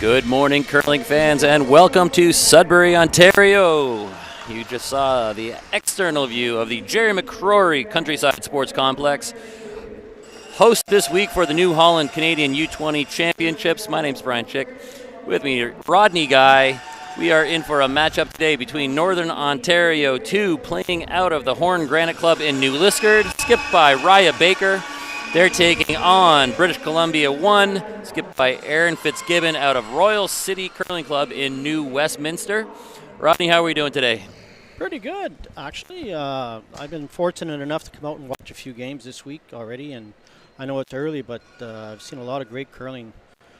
Good morning, curling fans, and welcome to Sudbury, Ontario. You just saw the external view of the Jerry McCrory Countryside Sports Complex. Host this week for the New Holland Canadian U-20 Championships. My name's Brian Chick. With me, Rodney Guy. We are in for a matchup today between Northern Ontario 2, playing out of the Horn Granite Club in New Liskeard, skipped by Raya Baker. They're taking on British Columbia 1, skipped by Aaron Fitzgibbon out of Royal City Curling Club in New Westminster. Rodney, how are we doing today? Pretty good, actually. I've been fortunate enough to come out and watch a few games this week already, and I know it's early, but I've seen a lot of great curling,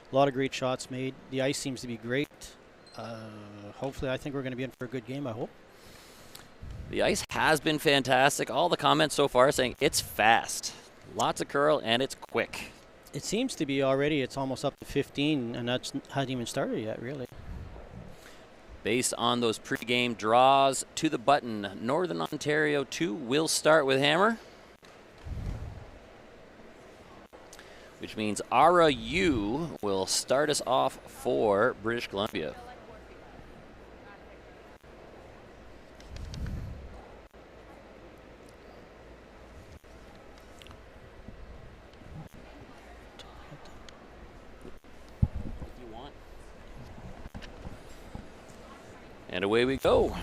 a lot of great shots made. The ice seems to be great. Hopefully, I think we're going to be in for a good game, I hope. The ice has been fantastic. All the comments so far saying it's fast. Lots of curl, and it's quick. It seems to be already. It's almost up to 15, and that's hasn't even started yet, really. Based on those pregame draws to the button, Northern Ontario 2 will start with hammer, which means Ara U will start us off for British Columbia. And away we go.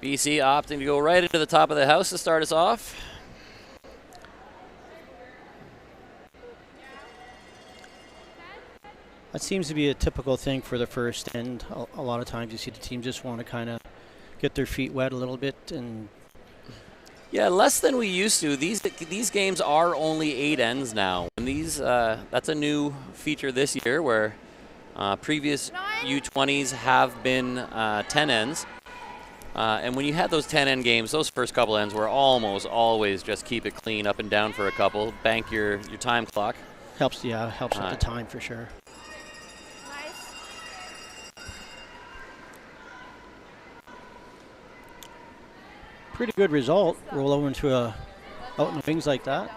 BC opting to go right into the top of the house to start us off. That seems to be a typical thing for the first end. A lot of times you see the team just want to kind of get their feet wet a little bit. And yeah, less than we used to. These games are only 8 ends now. And these that's a new feature this year where previous U-20s have been 10 ends. And when you had those 10 end games, those first couple ends were almost always just keep it clean up and down for a couple, bank your time clock. Helps at the time for sure. Pretty good result. Roll over into out in the wings like that.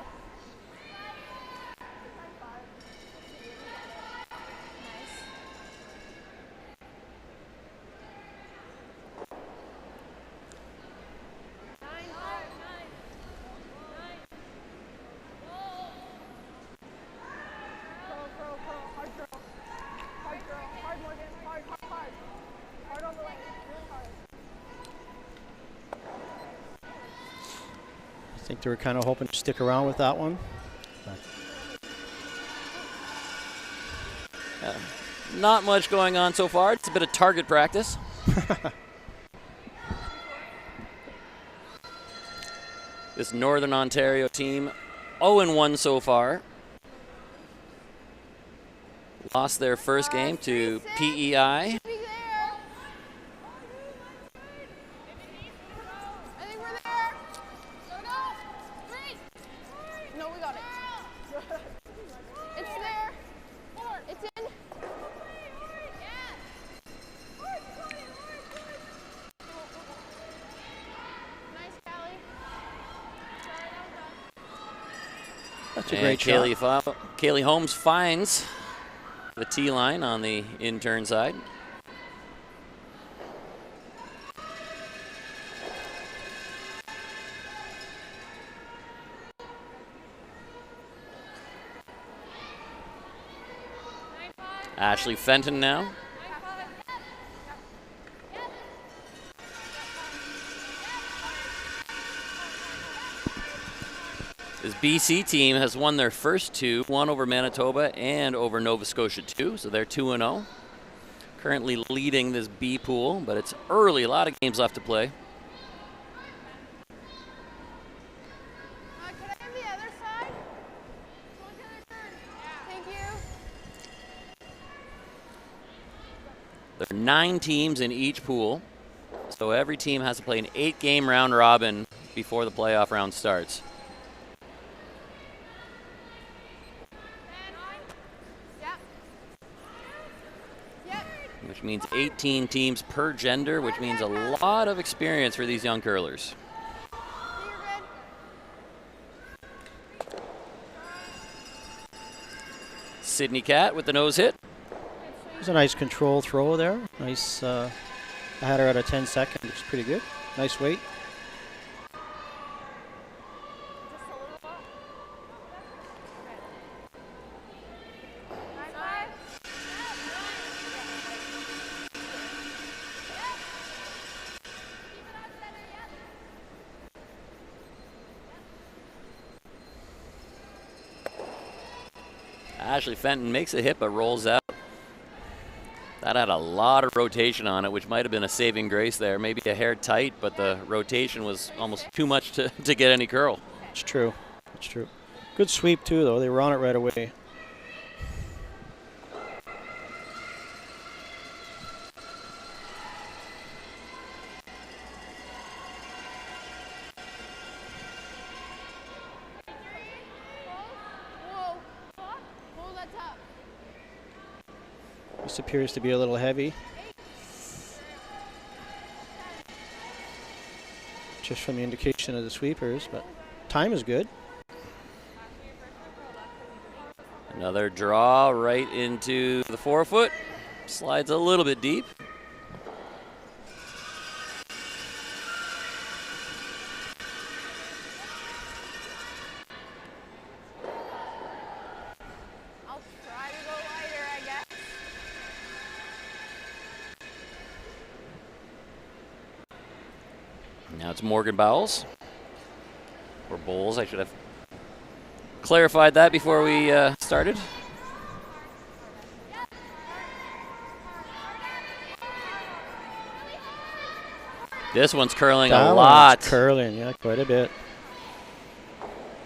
I think they were kind of hoping to stick around with that one. Not much going on so far. It's a bit of target practice. This Northern Ontario team 0-1 so far. Lost their first game to PEI. That's a great shot. Kaylee Holmes finds the tee line on the in-turn side. Ashley Fenton now. This BC team has won their first 2, one over Manitoba and over Nova Scotia 2, so they're 2-0. Currently leading this B pool, but it's early, a lot of games left to play. Can I have the other side? Thank you. There are 9 teams in each pool, so every team has to play an 8-game round robin before the playoff round starts. Which means 18 teams per gender, which means a lot of experience for these young curlers. Sydney Cat with the nose hit. It was a nice control throw there. Nice. I had her at a 10 second. It's pretty good. Nice weight. Ashley Fenton makes a hit but rolls out. That had a lot of rotation on it, which might have been a saving grace there. Maybe a hair tight, but the rotation was almost too much to get any curl. It's true. It's true. Good sweep, too, though. They were on it right away. Whoa. Hold that top. This appears to be a little heavy. Just from the indication of the sweepers, but time is good. Another draw right into the 4-foot. Slides a little bit deep. I'll try to go lighter, I guess. Now it's Morgan Bowles. Or Bowles, I should have clarified that before we started. This one's curling a lot. Curling, yeah, quite a bit.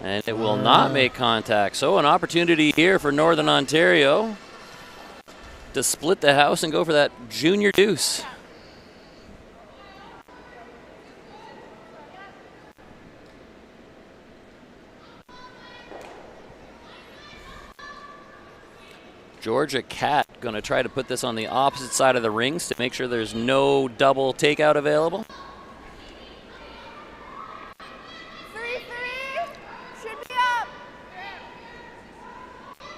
And it will not make contact. So an opportunity here for Northern Ontario to split the house and go for that junior deuce. Georgia Cat going to try to put this on the opposite side of the rings to make sure there's no double takeout available. 3-3. Should be up.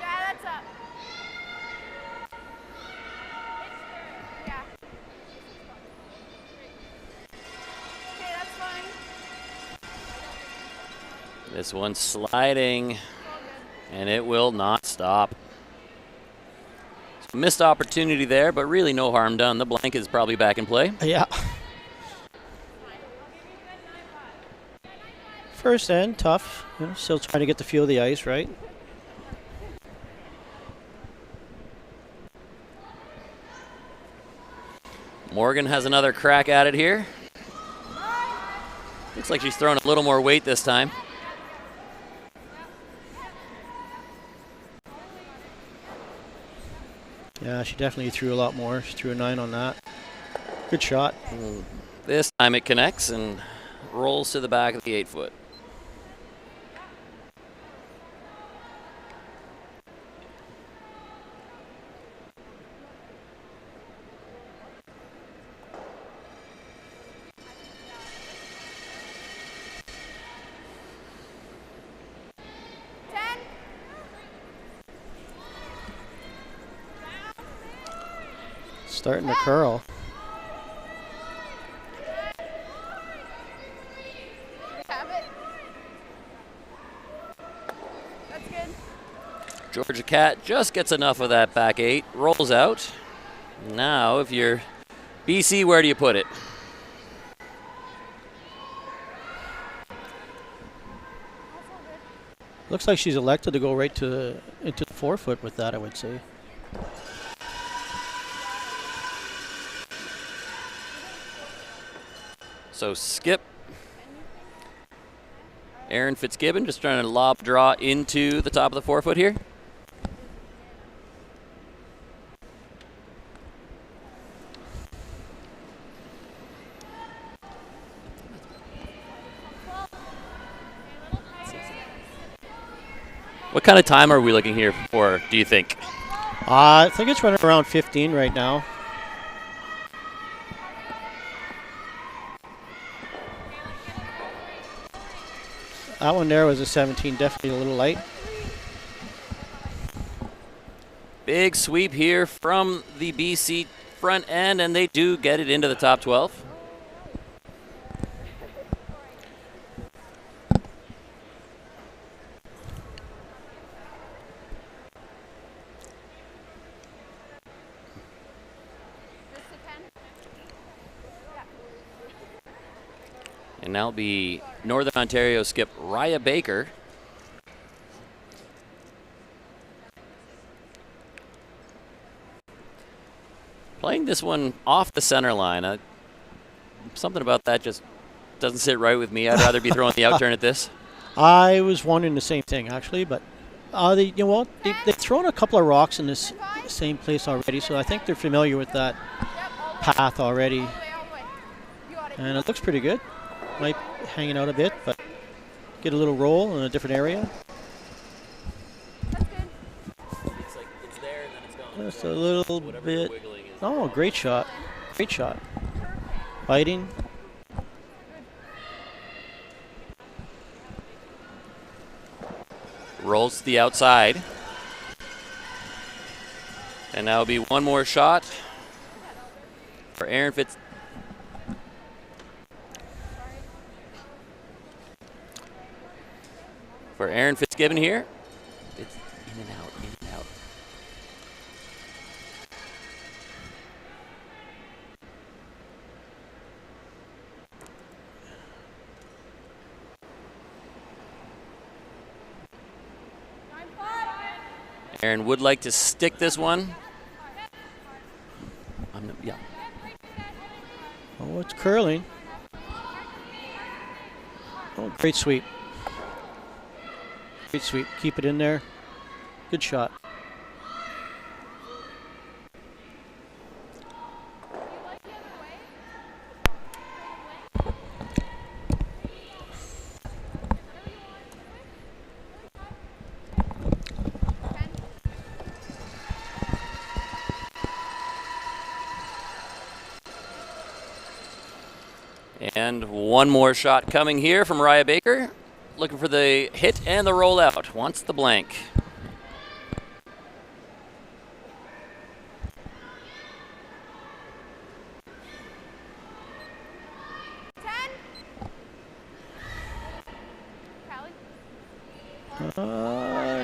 Yeah, that's up. Yeah. Okay, that's fine. This one's sliding, and it will not stop. Missed opportunity there, but really no harm done. The blank is probably back in play. Yeah. First end, tough. You know, still trying to get the feel of the ice, right? Morgan has another crack at it here. Looks like she's throwing a little more weight this time. Yeah, she definitely threw a lot more. She threw a 9 on that. Good shot. This time it connects and rolls to the back of the 8-foot. Starting to curl. Have it. That's good. Georgia Cat just gets enough of that back 8, rolls out. Now, if you're BC, where do you put it? Looks like she's elected to go right to into the 4-foot with that, I would say. So skip. Aaron Fitzgibbon just trying to lob draw into the top of the 4-foot here. What kind of time are we looking here for, do you think? I think it's running around 15 right now. That one there was a 17, definitely a little light. Big sweep here from the BC front end, and they do get it into the top 12. And now it'll be Northern Ontario skip Raya Baker. Playing this one off the center line. Something about that just doesn't sit right with me. I'd rather be throwing the out turn at this. I was wondering the same thing actually, but you know what? They've thrown a couple of rocks in this same place already, so I think they're familiar with that path already, All the way. You got it. and it looks pretty good. Might be hanging out a bit, but get a little roll in a different area. That's good. It's like it's there and then it's gone. Just a little Whatever bit. the wiggling is. Oh, great shot. Great shot. Biting. Rolls to the outside. And now will be one more shot for Aaron Fitzgibbon here. It's in and out, in and out. Aaron would like to stick this one. Yeah. Oh, it's curling. Oh, great sweep. Great sweep. Keep it in there. Good shot. And one more shot coming here from Raya Baker. Looking for the hit and the rollout. Wants the blank.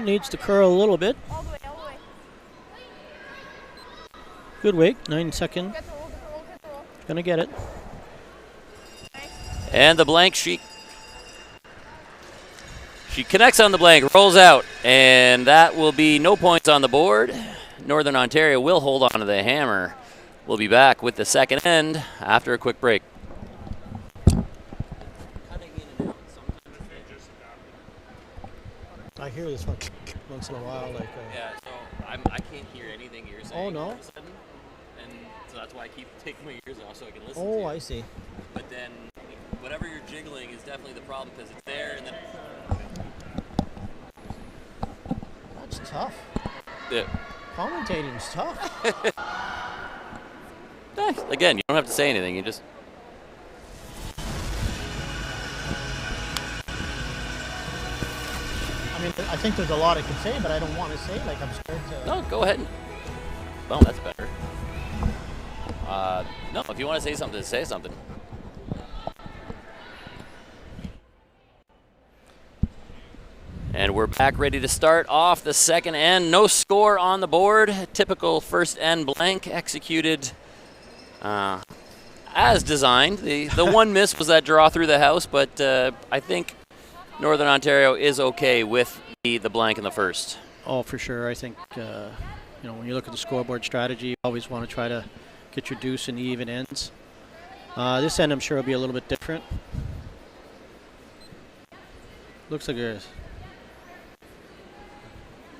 Needs to curl a little bit. All the way, all the way. Good wake. 9-second. Get the roll, get the roll, get the roll. Gonna get it. And the blank, she connects on the blank, rolls out, and that will be no points on the board. Northern Ontario will hold on to the hammer. We'll be back with the second end after a quick break. I hear this one once in a while, like. Yeah, so I can't hear anything you're saying. Oh, no? All of a sudden, and so that's why I keep taking my ears off so I can listen to Oh, you. I see. But then whatever you're jiggling is definitely the problem because it's there and then. That's tough. Yeah. Commentating's tough. Again, you don't have to say anything. You just. I mean, I think there's a lot I could say, but I don't want to say. Like, I'm scared to. No, go ahead. Well, that's better. No, if you want to say something, say something. And we're back ready to start off the second end. No score on the board. Typical first end blank executed as designed. The one miss was that draw through the house, but I think Northern Ontario is okay with the blank in the first. Oh, for sure. I think, when you look at the scoreboard strategy, you always want to try to get your deuce in even ends. This end, I'm sure, will be a little bit different. Looks like a...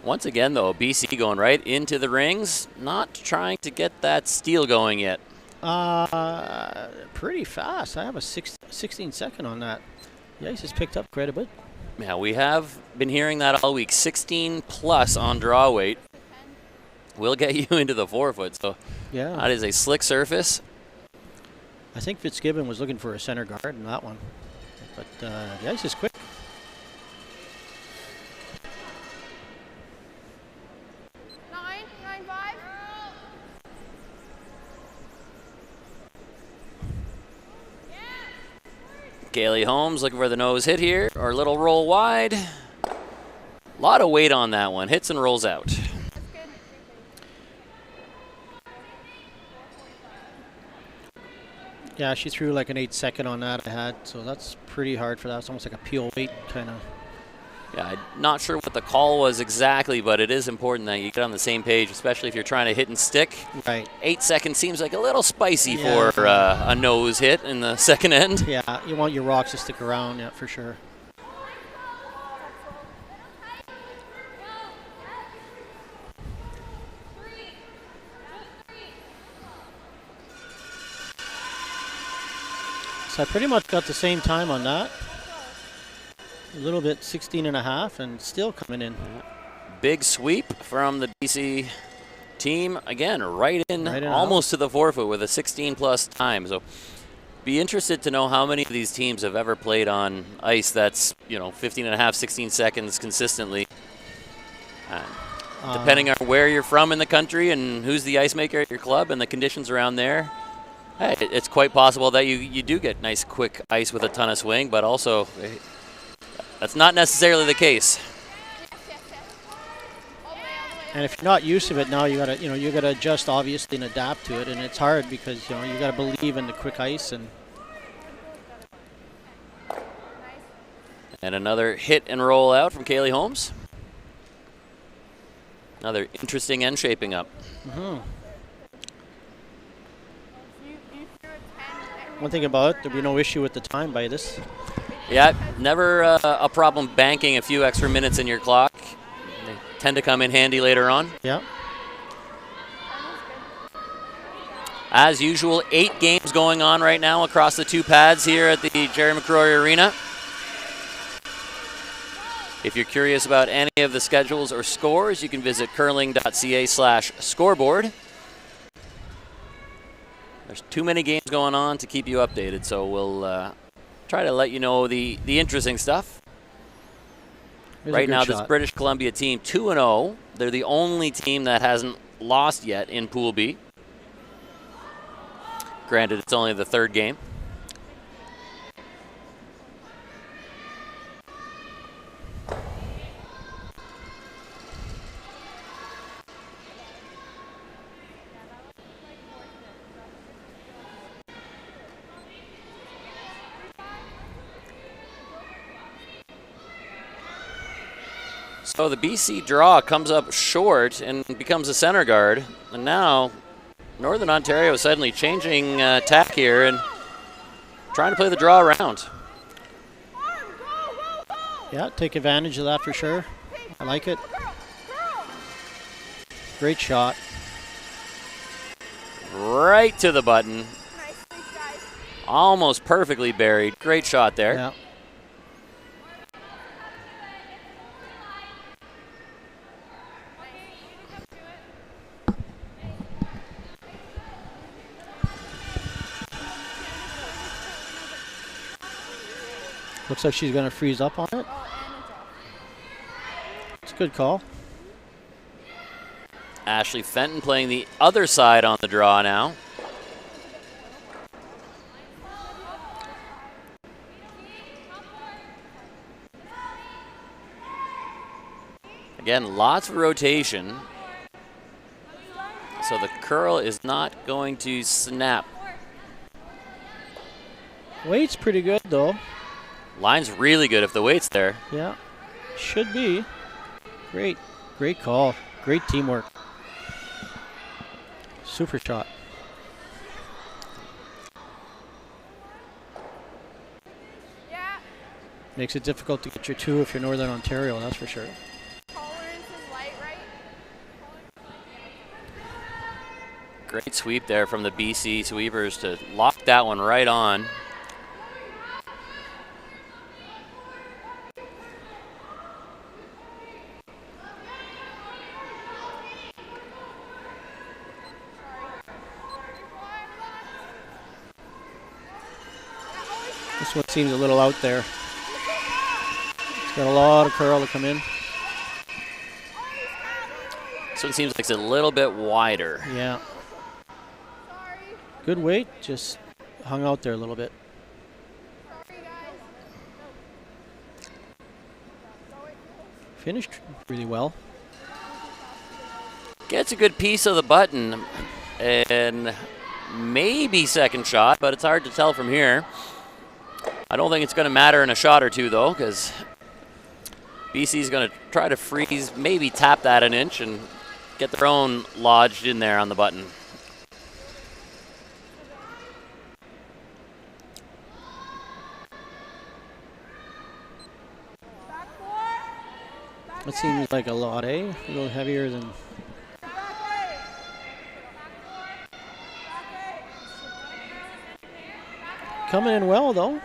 Once again, though, BC going right into the rings, not trying to get that steal going yet. Pretty fast. I have a 16-second on that. The ice has picked up quite a bit. Yeah, we have been hearing that all week. 16 plus on draw weight will get you into the 4-foot. So yeah, that is a slick surface. I think Fitzgibbon was looking for a center guard in that one, but the ice is quick. Kaylee Holmes looking for the nose hit here, or a little roll wide. A lot of weight on that one. Hits and rolls out. Yeah, she threw like an 8-second on that I had, so that's pretty hard for that. It's almost like a peel weight kind of. Yeah, I'm not sure what the call was exactly, but it is important that you get on the same page, especially if you're trying to hit and stick. Right. 8 seconds seems like a little spicy for a nose hit in the second end. Yeah, you want your rocks to stick around, yeah, for sure. So I pretty much got the same time on that. A little bit 16.5 and still coming in. Big sweep from the BC team. Again, right in almost out. to the forefoot with a 16+ time. So be interested to know how many of these teams have ever played on ice that's, 15.5, 16 seconds consistently. Depending on where you're from in the country and who's the ice maker at your club and the conditions around there, hey, it's quite possible that you do get nice quick ice with a ton of swing, but also that's not necessarily the case. And if you're not used to it now, you gotta adjust obviously and adapt to it, and it's hard because you gotta believe in the quick ice. And another hit and roll out from Kaylee Holmes. Another interesting end shaping up. One thing about it, there'll be no issue with the time by this. Yeah, never a problem banking a few extra minutes in your clock. They tend to come in handy later on. Yeah. As usual, 8 games going on right now across the 2 pads here at the Jerry McCrory Arena. If you're curious about any of the schedules or scores, you can visit curling.ca/scoreboard. There's too many games going on to keep you updated, so we'll try to let you know the interesting stuff. Right now, this British Columbia team 2-0. They're the only team that hasn't lost yet in Pool B. Granted, it's only the 3rd game. So the BC draw comes up short and becomes a center guard. And now Northern Ontario is suddenly changing tack here and trying to play the draw around. Yeah, take advantage of that for sure. I like it. Great shot. Right to the button. Almost perfectly buried. Great shot there. Yeah. Looks like she's going to freeze up on it. It's a good call. Ashley Fenton playing the other side on the draw now. Again, lots of rotation. So the curl is not going to snap. Weight's pretty good though. Line's really good if the weight's there. Yeah, should be. Great call. Great teamwork. Super shot. Yeah. Makes it difficult to get your 2 if you're Northern Ontario, that's for sure. Tolerance is light, right? Great sweep there from the BC sweepers to lock that one right on. This one seems a little out there. It's got a lot of curl to come in. This one seems like it's a little bit wider. Yeah. Good weight, just hung out there a little bit. Finished really well. Gets a good piece of the button and maybe second shot, but it's hard to tell from here. I don't think it's going to matter in a shot or two, though, because BC's going to try to freeze, maybe tap that an inch and get their own lodged in there on the button. That seems like a lot, eh? A little heavier than... coming in well, though.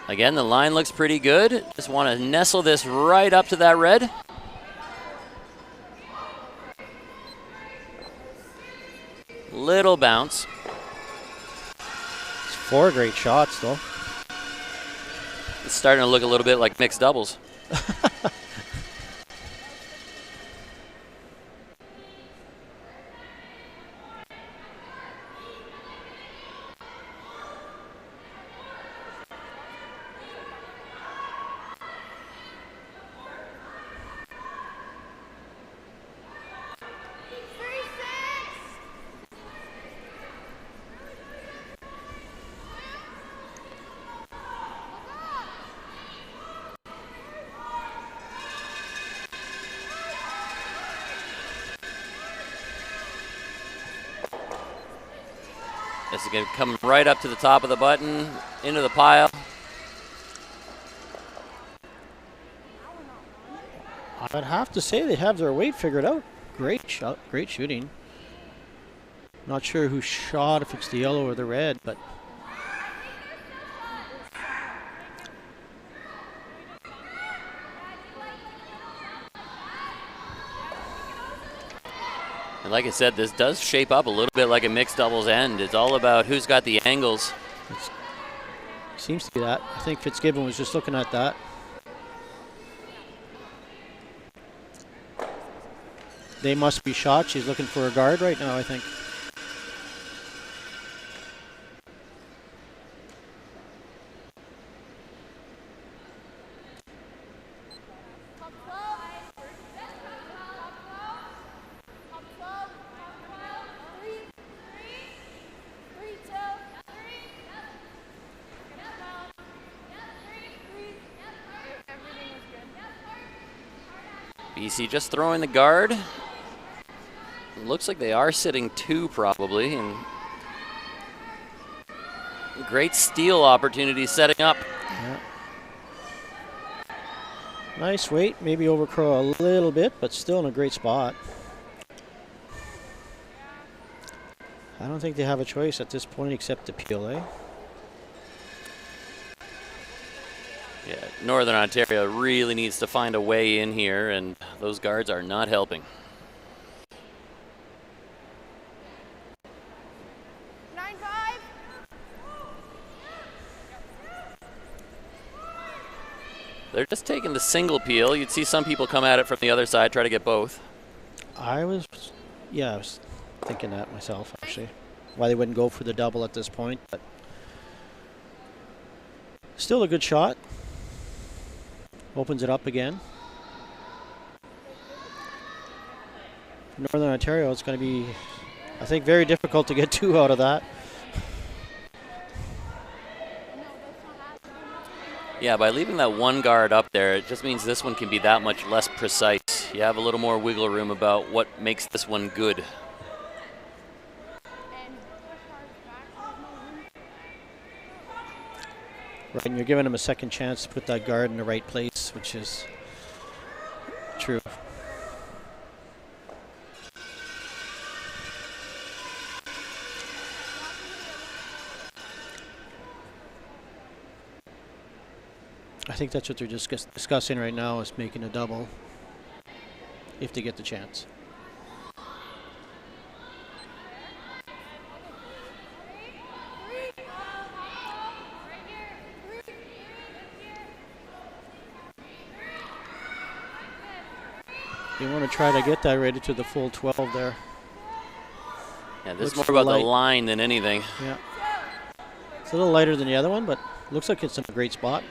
Again, the line looks pretty good. Just want to nestle this right up to that red. Little bounce. It's 4 great shots, though. It's starting to look a little bit like mixed doubles. This is going to come right up to the top of the button, into the pile. I'd have to say they have their weight figured out. Great shot, great shooting. Not sure who shot, if it's the yellow or the red, but And like I said, this does shape up a little bit like a mixed doubles end. It's all about who's got the angles. it seems to be that. I think Fitzgibbon was just looking at that. They must be shot. She's looking for a guard right now, I think. BC just throwing the guard. It looks like they are sitting 2 probably. And great steal opportunity setting up. Yeah. Nice weight, maybe overcurl a little bit, but still in a great spot. I don't think they have a choice at this point except to peel, eh? Yeah, Northern Ontario really needs to find a way in here, and those guards are not helping. They're just taking the single peel. You'd see some people come at it from the other side, try to get both. I was thinking that myself, actually. Why they wouldn't go for the double at this point, but still a good shot. Opens it up again. Northern Ontario, it's going to be, I think, very difficult to get 2 out of that. Yeah, by leaving that one guard up there, it just means this one can be that much less precise. You have a little more wiggle room about what makes this one good. Right, and you're giving them a second chance to put that guard in the right place, which is true. I think that's what they're discussing right now, is making a double if they get the chance. You want to try to get that rated to the full 12 there. Yeah, this is more about the line than anything. Yeah. It's a little lighter than the other one, but looks like it's in a great spot.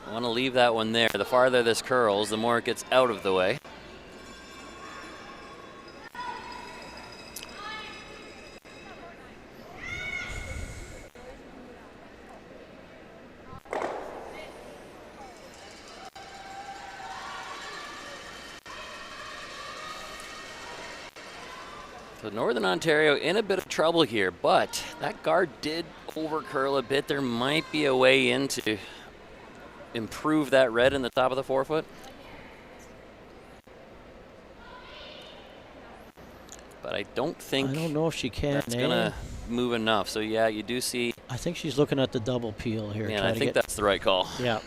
I want to leave that one there. The farther this curls, the more it gets out of the way. So Northern Ontario in a bit of trouble here, but that guard did overcurl a bit. There might be a way in to improve that red in the top of the forefoot. But I don't think. I don't know if she can. That's gonna move enough. So yeah, you do see. I think she's looking at the double peel here. Yeah, I think that's the right call. Yeah.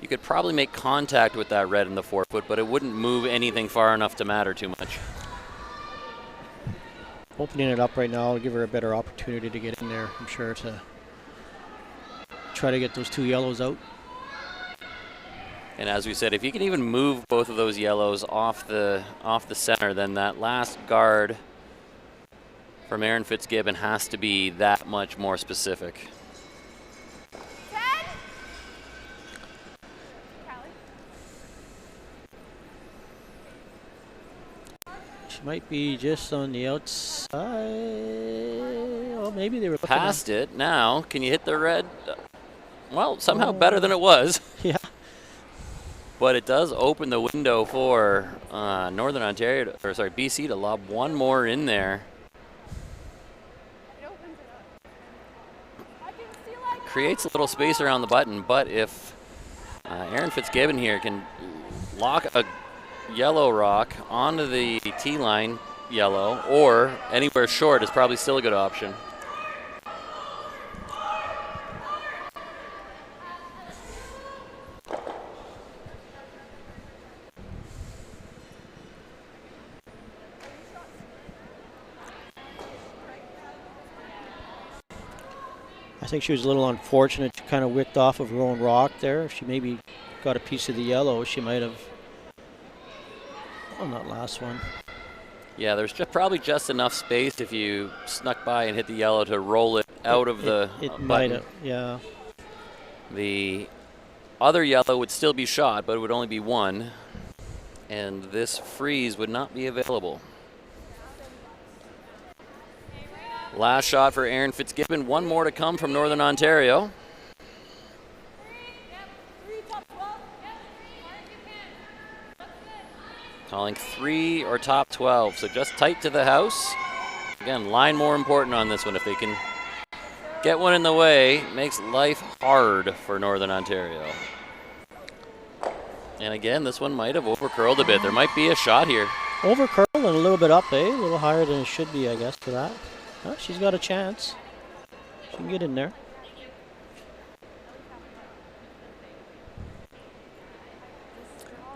You could probably make contact with that red in the forefoot, but it wouldn't move anything far enough to matter too much. Opening it up right now will give her a better opportunity to get in there, I'm sure, to try to get those 2 yellows out. And as we said, if you can even move both of those yellows off the center, then that last guard from Erin Fitzgibbon has to be that much more specific. 10. Callie. She might be just on the outside. Oh, maybe they were looking Past it. Now, can you hit the red? Well, somehow better than it was. Yeah. But it does open the window for Northern Ontario, or sorry, BC to lob one more in there. It opens it up. I can see like Creates a little space around the button, but if Erin Fitzgibbon here can lock a yellow rock onto the tee line yellow, or anywhere short is probably still a good option. I think she was a little unfortunate. She kind of whipped off of her own rock there. If she maybe got a piece of the yellow, she might have on that last one. Yeah, there's probably just enough space if you snuck by and hit the yellow to roll it out of the It button. might have, yeah. The other yellow would still be shot, but it would only be one, and this freeze would not be available. Last shot for Erin Fitzgibbon. One more to come from Northern Ontario. Calling 3 or top 12, so just tight to the house. Again, line more important on this one. If they can get one in the way, makes life hard for Northern Ontario. And again, this one might have over-curled a bit. There might be a shot here. Over-curl and a little bit up, eh? A little higher than it should be, I guess, for that. Oh, she's got a chance. She can get in there.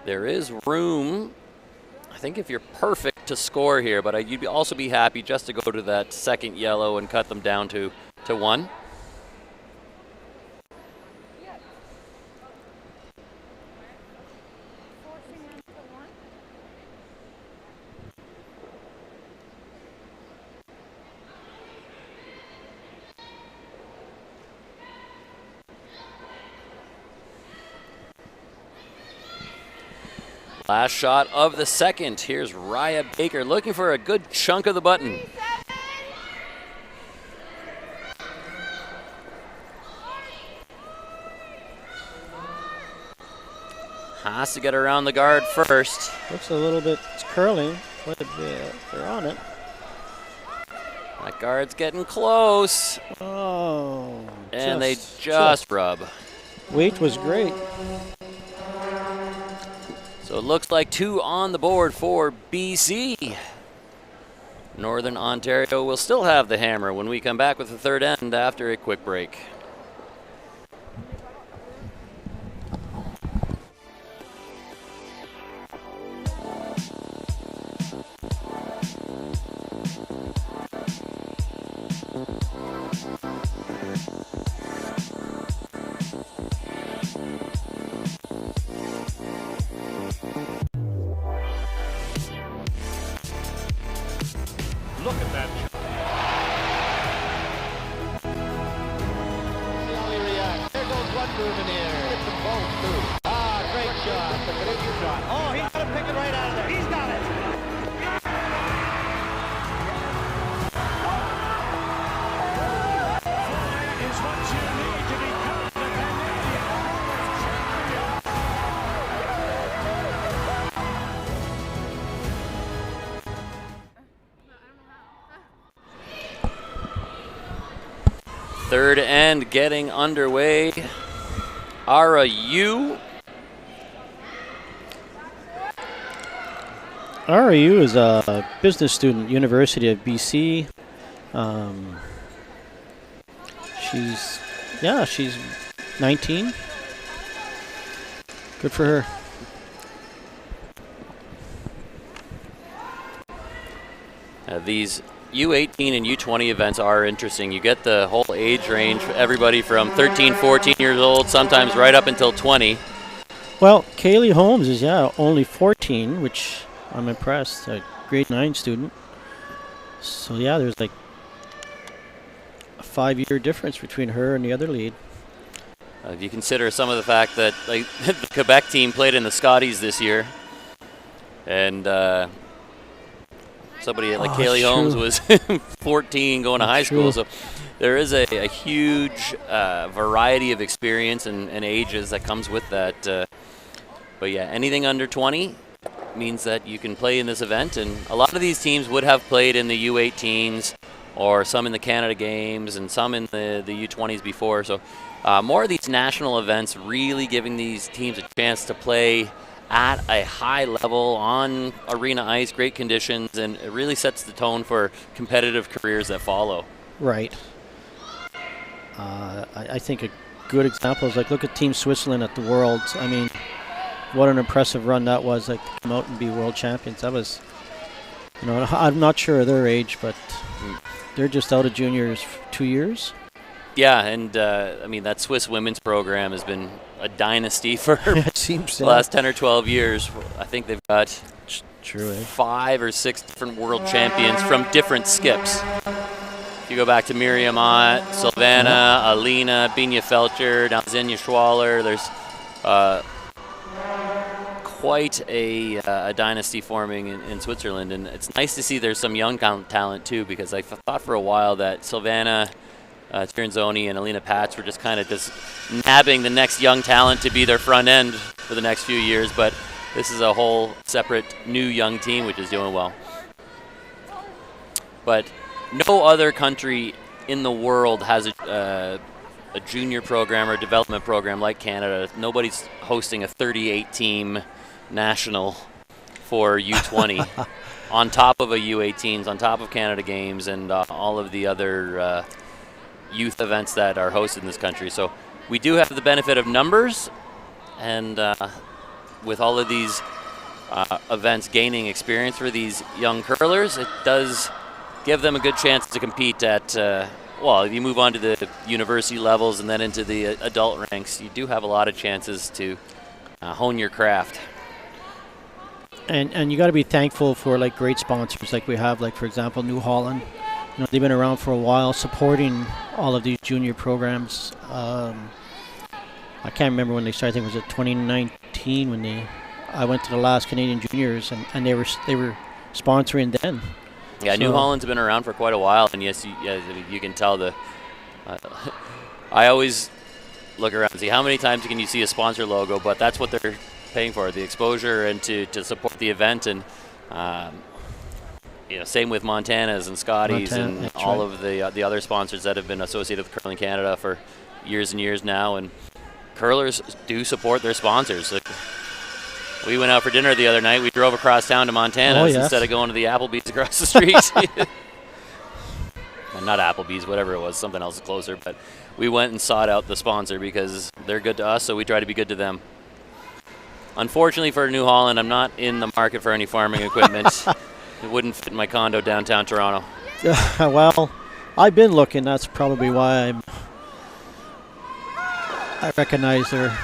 There is room, I think, if you're perfect to score here, but you'd also be happy just to go to that second yellow and cut them down to 1. Last shot of the second. Here's Raya Baker looking for a good chunk of the button. Has to get around the guard first. Looks a little bit, it's curling quite a bit. They're on it. That guard's getting close. Oh. And they just rub. Weight was great. So it looks like 2 on the board for BC. Northern Ontario will still have the hammer when we come back with the third end after a quick break. Look at that. See how he reacts. There goes one moving here. Hit them both, too. Ah, great shot. That's a great shot. Oh, he's going to pick it right out of there. He's got it. That is what you need to become the Canadian champion. Third end getting underway. Ara U RAU is a business student, University of BC. Um, she's 19. Good for her. These U18 and U20 events are interesting. You get the whole age range, everybody from 13, 14 years old, sometimes right up until 20. Well, Kaylee Holmes is, only 14, which I'm impressed. A grade 9 student. So, there's like a 5-year difference between her and the other lead. If you consider some of the fact that the Quebec team played in the Scotties this year, and somebody like Kaylee Holmes was 14 going to high school, so there is a huge variety of experience and ages that comes with that. But anything under 20 means that you can play in this event, and a lot of these teams would have played in the U18s or some in the Canada Games and some in the U20s before. So more of these national events really giving these teams a chance to play at a high level on arena ice, great conditions, and it really sets the tone for competitive careers that follow. Right. I think a good example is look at Team Switzerland at the Worlds. I mean, what an impressive run that was, to come out and be world champions. That was, I'm not sure of their age, but they're just out of juniors 2 years. Yeah, and that Swiss women's program has been a dynasty for it seems the last 10 or 12 years. I think they've got 5 or 6 different world champions from different skips. If you go back to Miriam Ott, Silvana, Alina, Binya Felcher, now Xenia Schwaller, there's quite a dynasty forming in Switzerland, and it's nice to see there's some young talent too, because I thought for a while that Silvana, Tirinzoni, and Alina Patz were just kind of just nabbing the next young talent to be their front end for the next few years, but this is a whole separate new young team which is doing well. But no other country in the world has a junior program or development program like Canada. Nobody's hosting a 38-team national for U20 on top of a U18s, on top of Canada Games, and all of the other youth events that are hosted in this country. So we do have the benefit of numbers, and with all of these events gaining experience for these young curlers, it does give them a good chance to compete at, if you move on to the university levels and then into the adult ranks, you do have a lot of chances to hone your craft. And you got to be thankful for great sponsors like we have, for example, New Holland. They've been around for a while supporting all of these junior programs. I can't remember when they started. I think it was 2019 when I went to the last Canadian Juniors, and they were sponsoring then. Yeah, so New Holland's been around for quite a while, and yes, you can tell I always look around and see how many times can you see a sponsor logo, but that's what they're paying for, the exposure and to support the event. And same with Montana's and Scotty's and all of the other sponsors that have been associated with Curling Canada for years and years now. And curlers do support their sponsors. We went out for dinner the other night. We drove across town to Montana's instead of going to the Applebee's across the street. Well, not Applebee's, whatever it was, something else closer. But we went and sought out the sponsor because they're good to us, so we try to be good to them. Unfortunately for New Holland, I'm not in the market for any farming equipment. It wouldn't fit my condo downtown Toronto. Well, I've been looking. That's probably why I recognize their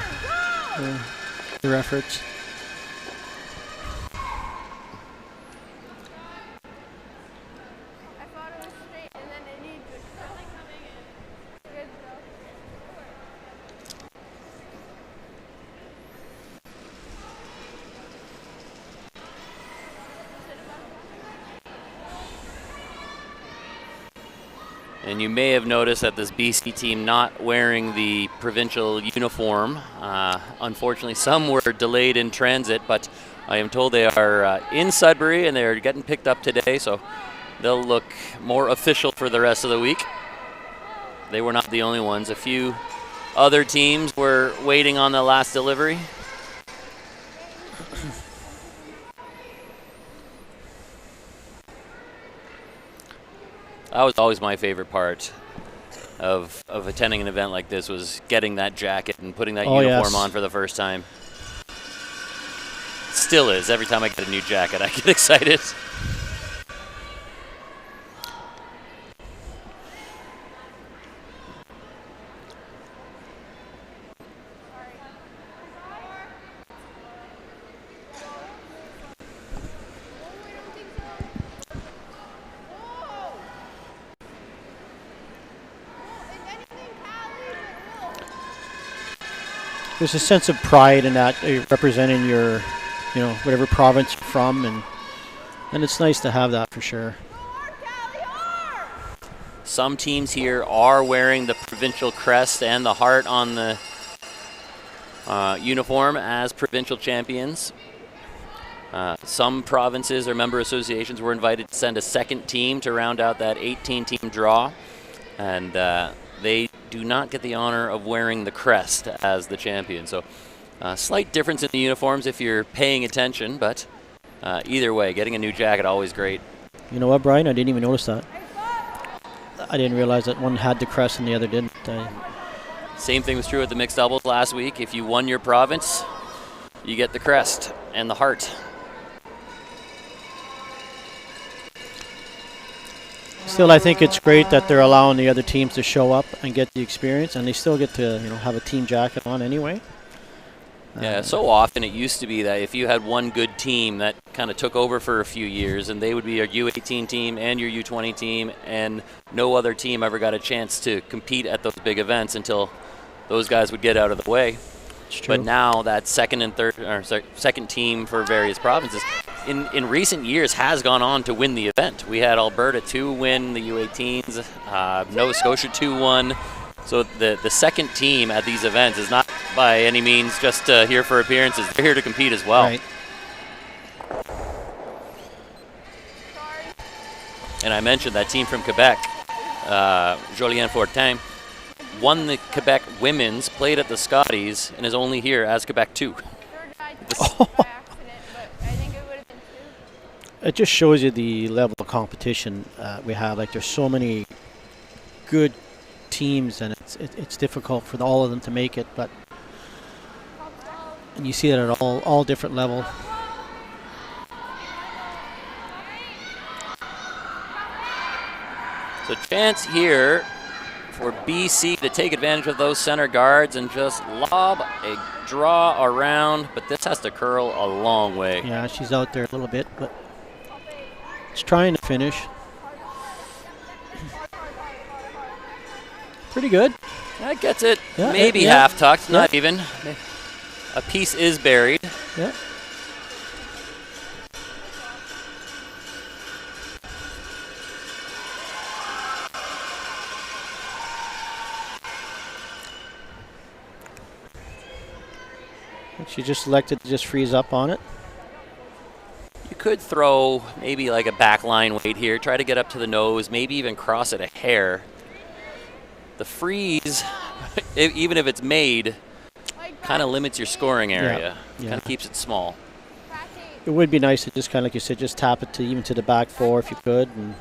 efforts. And you may have noticed that this BC team not wearing the provincial uniform. Unfortunately, some were delayed in transit, but I am told they are in Sudbury and they're getting picked up today, so they'll look more official for the rest of the week. They were not the only ones. A few other teams were waiting on the last delivery. That was always my favorite part of attending an event like this, was getting that jacket and putting that uniform on for the first time. Still is. Every time I get a new jacket, I get excited. There's a sense of pride in that, representing your, whatever province you're from, and it's nice to have that for sure. Some teams here are wearing the provincial crest and the heart on the uniform as provincial champions. Some provinces or member associations were invited to send a second team to round out that 18-team draw, and they do not get the honor of wearing the crest as the champion. So slight difference in the uniforms if you're paying attention, but either way, getting a new jacket, always great. You know what, Brian? I didn't even notice that. I didn't realize that one had the crest and the other didn't. Same thing was true at the mixed doubles last week. If you won your province, you get the crest and the heart. Still, I think it's great that they're allowing the other teams to show up and get the experience, and they still get to, have a team jacket on anyway. Yeah, so often it used to be that if you had one good team that kind of took over for a few years, and they would be your U18 team and your U20 team, and no other team ever got a chance to compete at those big events until those guys would get out of the way. But now that second team for various provinces, in recent years, has gone on to win the event. We had Alberta 2 win the U18s, Nova Scotia 2 won. So the second team at these events is not by any means just here for appearances. They're here to compete as well. Right. And I mentioned that team from Quebec, Jolien Fortin, won the Quebec Women's, played at the Scotties, and is only here as Quebec 2. It just shows you the level of competition we have. Like, there's so many good teams, and it's difficult for all of them to make it. And you see it at all different levels. So chance here for BC to take advantage of those center guards and just lob a draw around, but this has to curl a long way. Yeah, she's out there a little bit, but she's trying to finish. Pretty good. That gets it. Yeah, maybe half tucked, not even. A piece is buried. Yeah. She just elected to just freeze up on it. You could throw maybe like a backline weight here, try to get up to the nose, maybe even cross it a hair. The freeze, even if it's made, kind of limits your scoring area. Kind of keeps it small. It would be nice to just kind of, like you said, just tap it to even to the back four if you could. And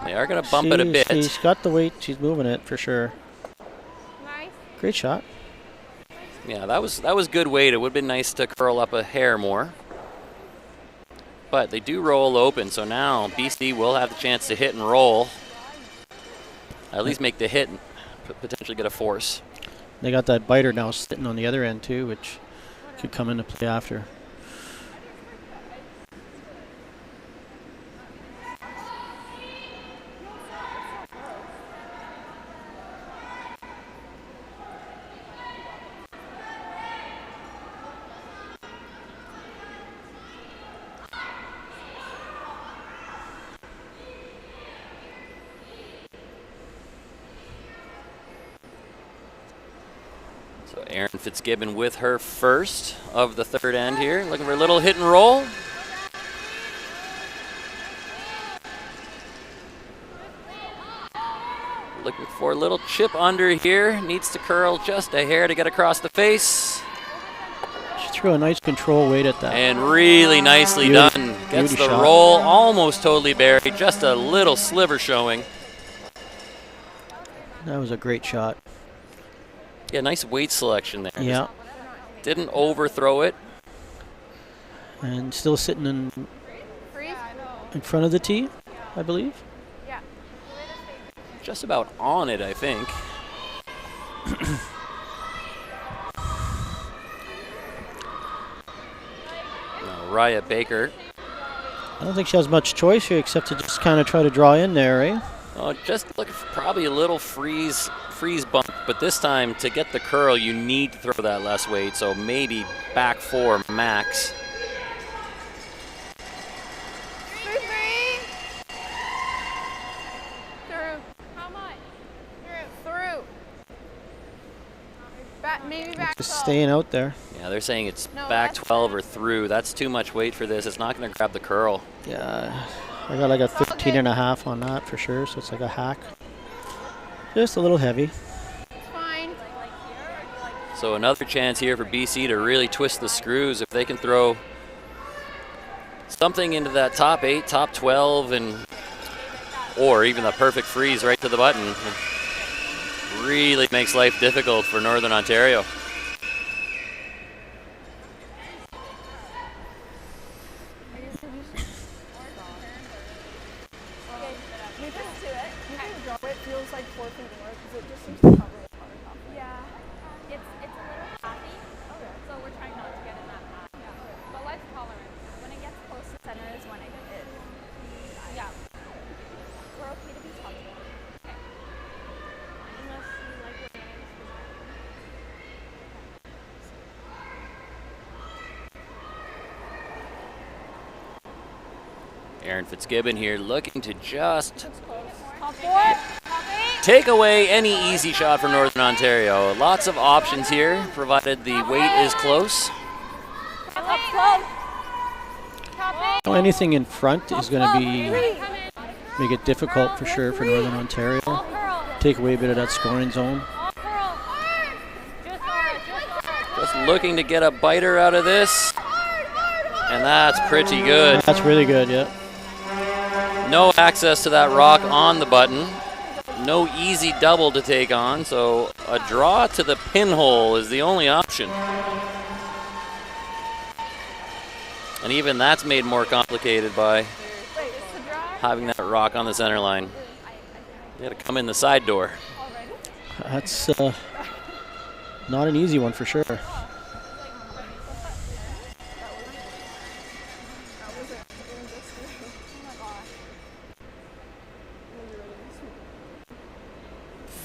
they are going to bump it a bit. She's got the weight. She's moving it for sure. Great shot. Yeah, that was good weight. It would have been nice to curl up a hair more. But they do roll open, so now BC will have the chance to hit and roll. At least make the hit and potentially get a force. They got that biter now sitting on the other end too, which could come into play after. So Erin Fitzgibbon with her first of the third end here. Looking for a little hit and roll. Looking for a little chip under here. Needs to curl just a hair to get across the face. She Portugal a nice control weight at that. And really nicely done. Gets the shot. roll almost totally buried. Just a little sliver showing. That was a great shot. Yeah, nice weight selection there. Yeah. Just didn't overthrow it. And still sitting in Freeze? front of the tee, I believe. Yeah. Just about on it, I think. Now, Raya Baker. I don't think she has much choice here except to just kind of try to draw in there, eh? Oh, just looking for probably a little freeze bump, but this time to get the curl, you need to throw that less weight, so maybe back 4 max. Through. How much? Through. Maybe back Just 12. staying out there. Yeah, they're saying it's No, back that's 12 or through. That's too much weight for this. It's not going to grab the curl. Yeah, I got like a 13 and a half on that for sure, so it's like a hack. Just a little heavy. It's fine. So another chance here for BC to really twist the screws. If they can throw something into that top 8, top 12, or even the perfect freeze right to the button, it really makes life difficult for Northern Ontario. It feels like 4 feet more because it just seems to cover the water top. Yeah, it's a little choppy, so we're trying not to get in that path. Yeah. But life's tolerant. When it gets close to center is when it yeah. We're okay to be touched. Okay. Unless you like what it is. Aaron Fitzgibbon here looking to just Top 4. Top 8. take away any easy shot from Northern Ontario. Lots of options here, provided the weight is close. Top 12. Top 8. So anything in front is going to be make it difficult for sure for Northern Ontario. Take away a bit of that scoring zone. Just looking to get a biter out of this. And that's pretty good. That's really good, yeah. No access to that rock on the button. No easy double to take on, so a draw to the pinhole is the only option. And even that's made more complicated by having that rock on the center line. You got to come in the side door. That's not an easy one for sure.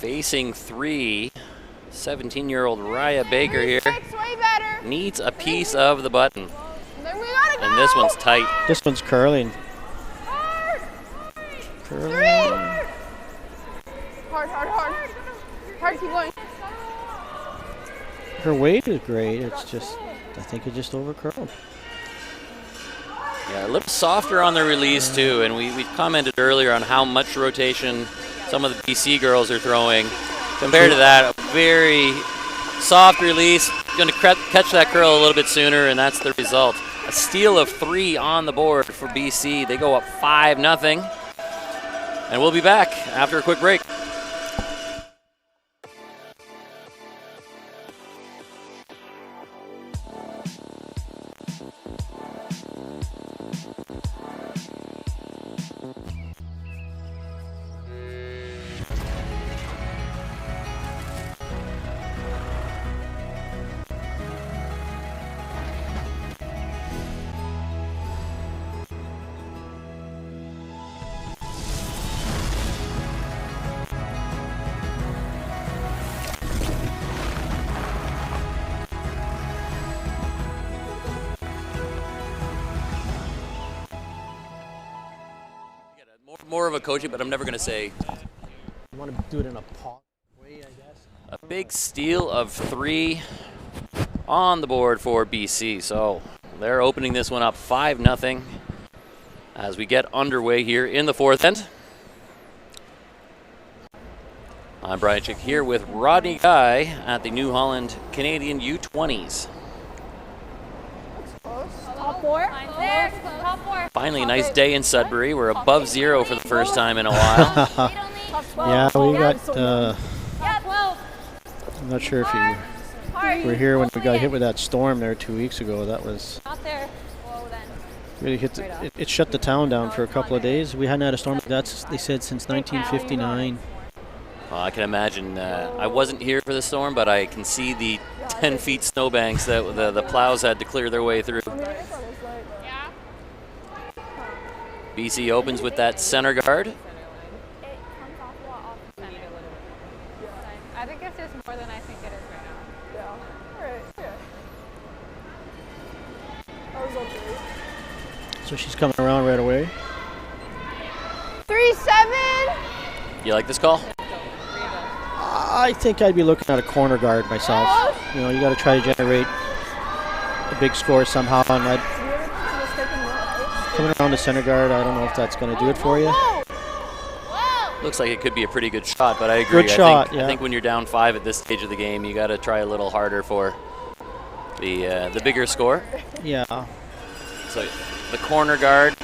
Facing 3, 17-year-old Raya Baker here Way better. needs a piece of the button. Then we gotta go. And this one's tight. This one's curling. Hard. Curling. Hard. Hard, keep going. Her weight is great. It's just, I think it just overcurled. Yeah, a little softer on the release too, and we commented earlier on how much rotation some of the BC girls are throwing. Compared to that, a very soft release, going to catch that curl a little bit sooner, and that's the result. A steal of 3 on the board for BC. They go up 5-0, and we'll be back after a quick break. More of a coaching, but I'm never going to say. You want to do it in a pot way, I guess. A big steal of 3 on the board for BC. So they're opening this one up 5-0 as we get underway here in the 4th end. I'm Brian Chick here with Rodney Guy at the New Holland Canadian U-20s. Top four? There, top 4. Finally, a nice day in Sudbury. We're above 0 for the first time in a while. Top 12. Yeah, we got. Yeah, 12. I'm not sure if you were here when we got hit with that storm there 2 weeks ago. That was Not there. Whoa, then. really hit. It shut the town down for a couple of days. We hadn't had a storm like that, they said, since 1959. Well, I can imagine. I wasn't here for the storm, but I can see the 10-feet snowbanks that the plows had to clear their way through. Yeah. BC opens with that center guard. It comes off a lot off the center. I think it's just more than I think it is right now. Yeah. Alright, okay. That was okay. So she's coming around right away. 3-7. You like this call? I think I'd be looking at a corner guard myself. You know, you got to try to generate a big score somehow. And coming around the center guard, I don't know if that's going to do it for you. Looks like it could be a pretty good shot, but I agree. Good shot, I think when you're down 5 at this stage of the game, you got to try a little harder for the bigger score. Yeah. So the corner guard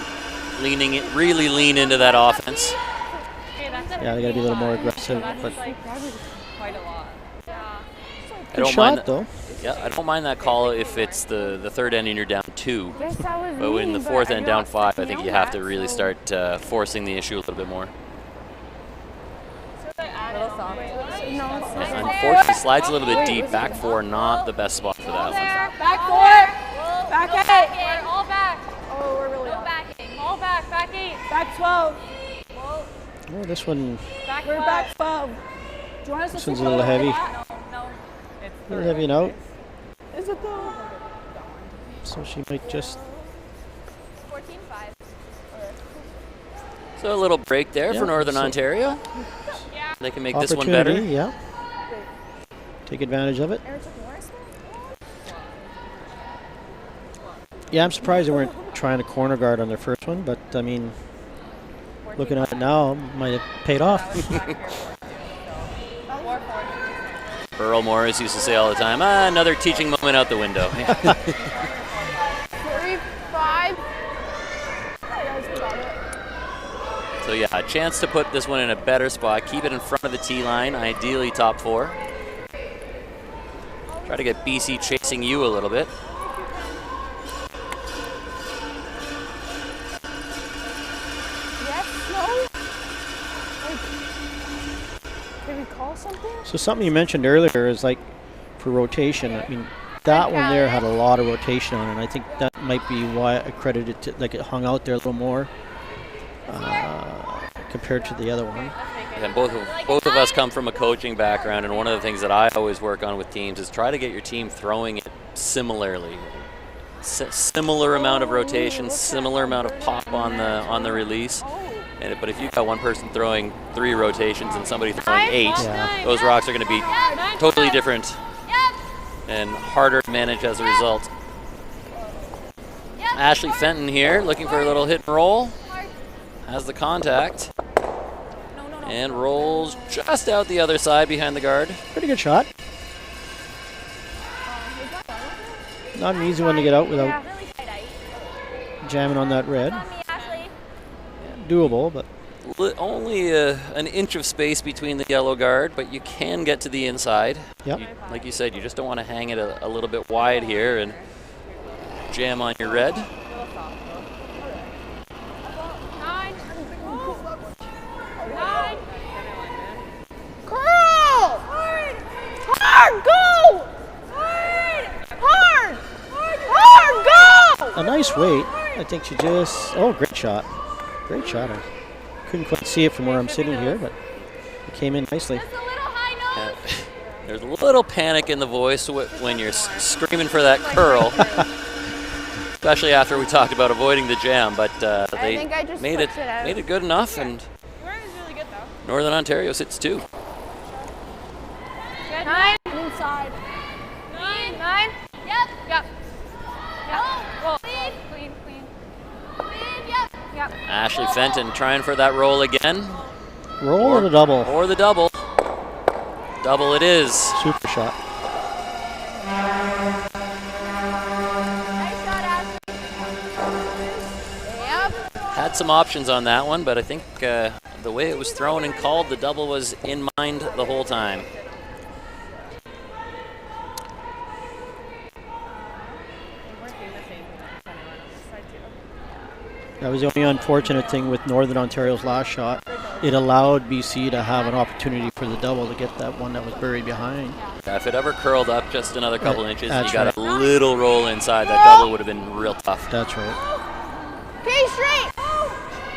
really lean into that offense. Yeah, they got to be a little more aggressive. But Quite a lot. Yeah. good shot, though. Yeah, I don't mind that call if it's the third end and you're down 2. But in the fourth end down 5, I think you have to really start forcing the issue a little bit more. Unfortunately, slides a little bit deep. Back 4, not the best spot for that one. Back 4. Back 8. We're all back. Oh, we're really No up. backing. All back. Back 8. Back 12. Whoa. Oh, this one, Back We're 12. back 12. Do you want us to this one's see a little heavy. No. A little heavy and out. Is it though? So she might just. 14-5. So a little break there Yeah, for Northern so- Ontario. Yeah. They can make this one better. Yeah. Take advantage of it. Yeah, I'm surprised they weren't trying to corner guard on their first one, but I mean, looking at it now, might have paid off. Earl Morris used to say all the time, another teaching moment out the window. 3-5. So yeah, a chance to put this one in a better spot. Keep it in front of the tee line, ideally top 4. Try to get BC chasing you a little bit. Yes, no? Can we call something? So something you mentioned earlier is like for rotation. I mean, that one there had a lot of rotation on it. And I think that might be why I credited it, like it hung out there a little more compared to the other one. And both of us come from a coaching background, and one of the things that I always work on with teams is try to get your team throwing it similarly. Similar amount of rotation, similar amount of pop on the release. But if you've got one person throwing 3 rotations and somebody throwing 8, Yeah. those rocks are going to be totally different and harder to manage as a result. Ashley Fenton here, looking for a little hit and roll. Has the contact. And rolls just out the other side behind the guard. Pretty good shot. Not an easy one to get out without jamming on that red. Doable, but Only an inch of space between the yellow guard, but you can get to the inside. Yep. Like you said, you just don't want to hang it a little bit wide here and jam on your red. 9. Curl! Hard! Go! Hard! Go! a nice weight. I think she just. Oh, great shot. Great shot. I couldn't quite see it from where I'm sitting here, but it came in nicely. That's a little high note. There's a little panic in the voice when you're screaming for that curl, especially after we talked about avoiding the jam. But they think I just made switched it out. it good enough, and Yours is really good though. Northern Ontario sits 2. Good. 9. Inside. 9. Yep. Yep. Whoa. Clean. Yep. Ashley Fenton trying for that roll again, Roll or the double? or the double. Double it is. Super shot. Nice shot, Ashley. had some options on that one, but I think the way it was thrown and called, the double was in mind the whole time. That was the only unfortunate thing with Northern Ontario's last shot. It allowed BC to have an opportunity for the double to get that one that was buried behind. Yeah, if it ever curled up just another couple inches and you That's got a little roll inside, that double would have been real tough. That's right. Okay, straight.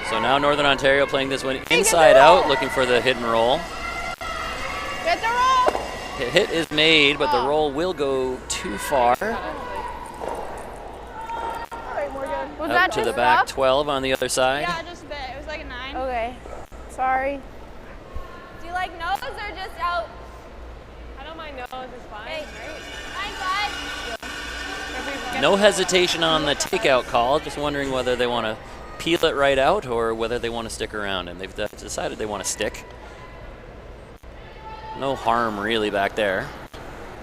So now Northern Ontario playing this one inside out, looking for the hit and roll. Get the roll. The hit is made, but the roll will go too far. Was Out that to just the back up? 12 on the other side. Yeah, just a bit. It was like a 9. Okay. Sorry. Do you like nose or just out? I don't mind nose, it's fine. Hey, Right? 9-5. No hesitation on the takeout call, just wondering whether they want to peel it right out or whether they want to stick around, and they've decided they want to stick. No harm really back there.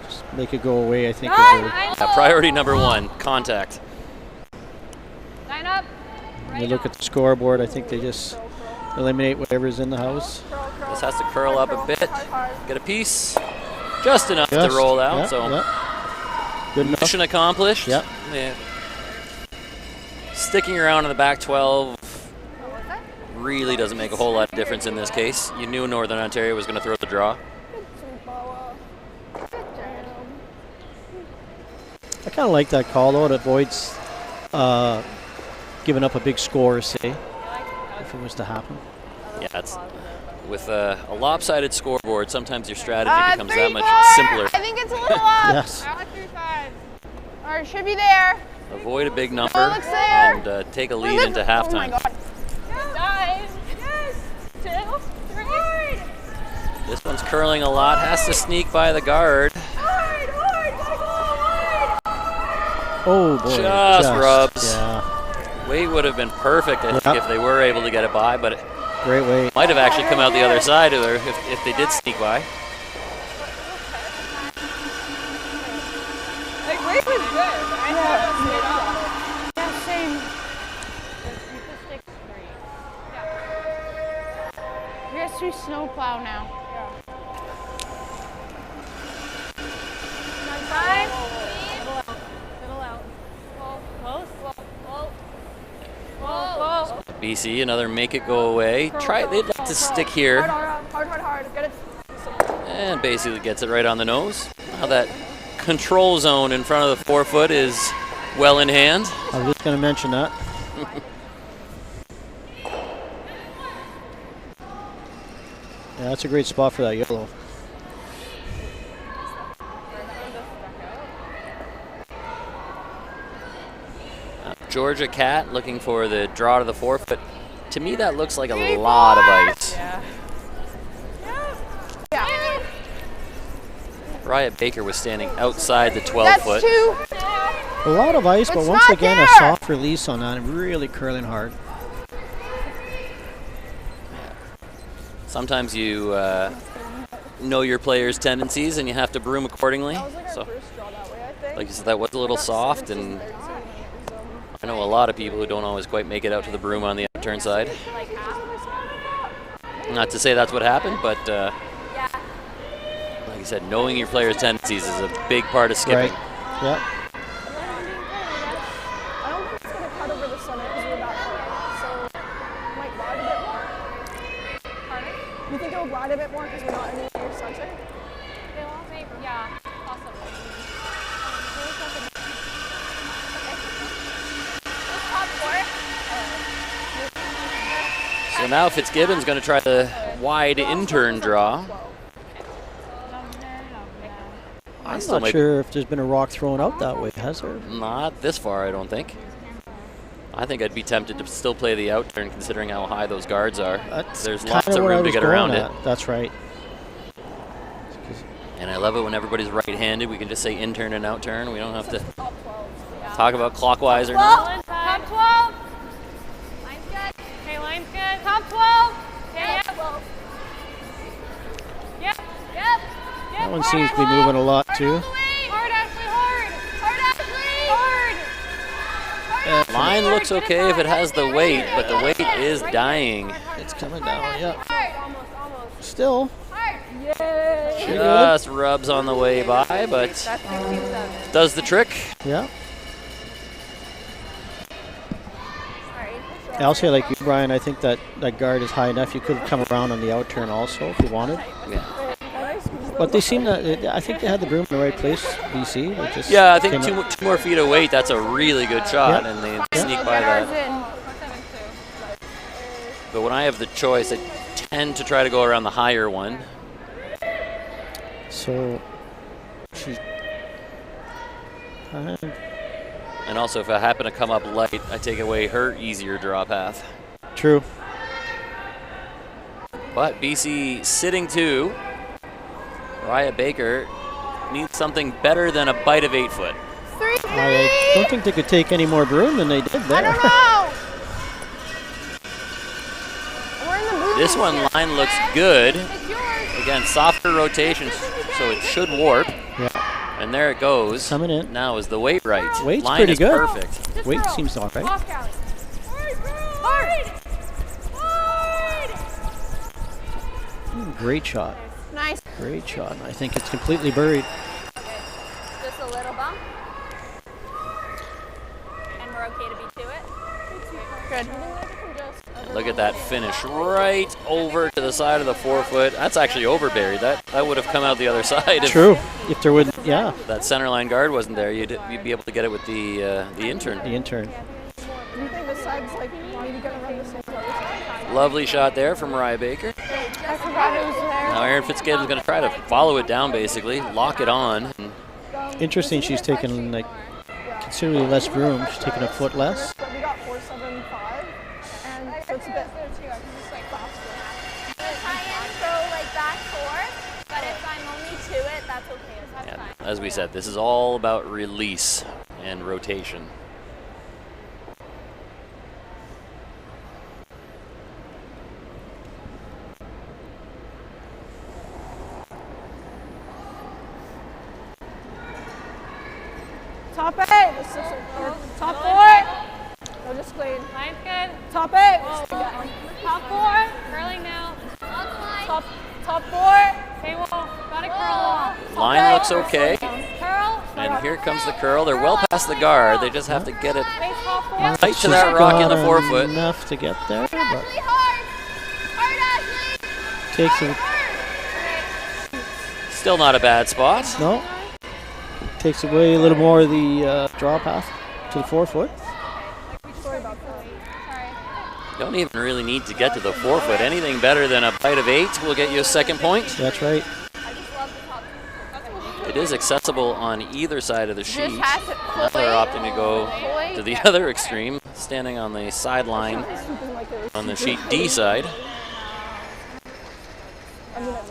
Just make it go away, I think. Is Priority number 1, contact. 9 up. when you look at the scoreboard, I think they just eliminate whatever's in the house. This has to curl up a bit, get a piece, just enough to roll out. Yeah, so yeah. Good enough. mission accomplished. Yep. Yeah. Sticking around in the back 12 really doesn't make a whole lot of difference in this case. You knew Northern Ontario was going to throw the draw. I kind of like that call, though. It avoids giving up a big score, say, if it was to happen. Yeah, it's with a lopsided scoreboard, sometimes your strategy becomes that much 3-4. simpler. I think it's a little up. Yes. I like 3-5. Or it should be there. Avoid a big number Oh, looks there. and take a lead into halftime. Oh my God. Yes. 2, 3. This one's curling a lot, has to sneak by the guard. Hard, gotta go hard. Oh, boy. Just rubs. Yeah. Weight would have been perfect, I think, if they were able to get it by, but it Great weight. might have actually come out the other side if they did sneak by. Like, weight was good. I thought it stayed off. Yeah, same. We got to snowplow now. 5. Middle out. Close. Whoa. BC, another make it go away. They'd like to stick here, Hard. Get it. and basically gets it right on the nose. Now that control zone in front of the forefoot is well in hand. I was just going to mention that. Yeah, that's a great spot for that yellow. Georgia Cat looking for the draw to the forefoot. To me, that looks like a lot of ice. Yeah. Riot Baker was standing outside the That's 12-foot. 2. A lot of ice, but It's once not again, there. a soft release on that and really curling hard. Sometimes you know your players' tendencies and you have to broom accordingly. So, like you said, that was a little soft, and I know a lot of people who don't always quite make it out to the broom on the upturn side. Not to say that's what happened, but like you said, knowing your players' tendencies is a big part of skipping. Right. Yep. I don't think it's going to cut over the center because we're back here. So it might ride a bit more. Pardon? You think it'll ride a bit more because we're not in the near center? Yeah, possibly. Top 4. So now Fitzgibbon's going to try the wide intern draw. I'm not sure if there's been a rock thrown out that way, has there? Not this far, I don't think. I think I'd be tempted to still play the out turn considering how high those guards are. There's lots of room to get around it. That's right. And I love it when everybody's right-handed. We can just say in turn and out turn. We don't have to talk about clockwise or not. Top 12. Line's good. Okay, line's good. Top 12. Yep. That one seems to be moving a lot too. Hard, Ashley, hard. Hard, Ashley. Hard. Line looks okay if it has the weight, but the weight is dying. It's coming down, yeah. Still. Just rubs on the way by, but does the trick. Yeah. Actually, like you, Brian, I think that guard is high enough. You could have come around on the out turn also if you wanted. Yeah. But they seem to, I think they had the broom in the right place, BC. They just Yeah, I think came up- two more feet of weight, that's a really good shot, Yeah. and they sneak by that. But when I have the choice, I tend to try to go around the higher one. So, she. And also, if I happen to come up light, I take away her easier draw path. True. But BC sitting 2. Raya Baker needs something better than a bite of 8 foot. I don't think they could take any more broom than they did there. I don't know. We're in the booth. This one line looks good. It's yours. Again, softer rotations, so it should warp. Yeah. And there it goes. Coming in. Now is the weight right? Weight's line pretty is good. Perfect. Just Weight roll. seems all right. Off, Callie. Hard. Great shot. Nice. Great shot. I think it's completely buried. Just a little bump. And we're okay to be to it. Good. Look at that finish right over to the side of the 4 foot. That's actually overburied. That would have come out the other side. True. If there would, yeah. That center line guard wasn't there. You'd be able to get it with the intern. The intern. Do you think the side's like maybe gonna run the same place? Lovely shot there from Raya Baker. I forgot it was there. Now Aaron Fitzgibbon's going to try to follow it down, basically, lock it on. And Interesting. She's taken like considerably less broom. She's taken a foot less. But we got 475, and so it's a bit faster. I am throw like back 4, but if I'm only to it, that's okay. That's yeah, fine. as we said, this is all about release and rotation. Top 8. Top 4. No, just clean. Line's good. Top 8. Top 4. Curling now. Top 4. Okay, well, gotta curl. Line looks okay. Curl. And here comes the curl. They're well past the guard. They just have to get it Base top 4. tight to She's that rock in the got 4 foot. enough to get there, but Hard, Ashley. takes it. Still not a bad spot. No. Takes away a little more of the draw path to the 4 foot. Don't even really need to get to the 4 foot. Anything better than a bite of 8 will get you a second point. That's right. It is accessible on either side of the sheet. Just has it Now they're fully. opting to go to the other extreme, standing on the sideline on the sheet D side. I mean, it was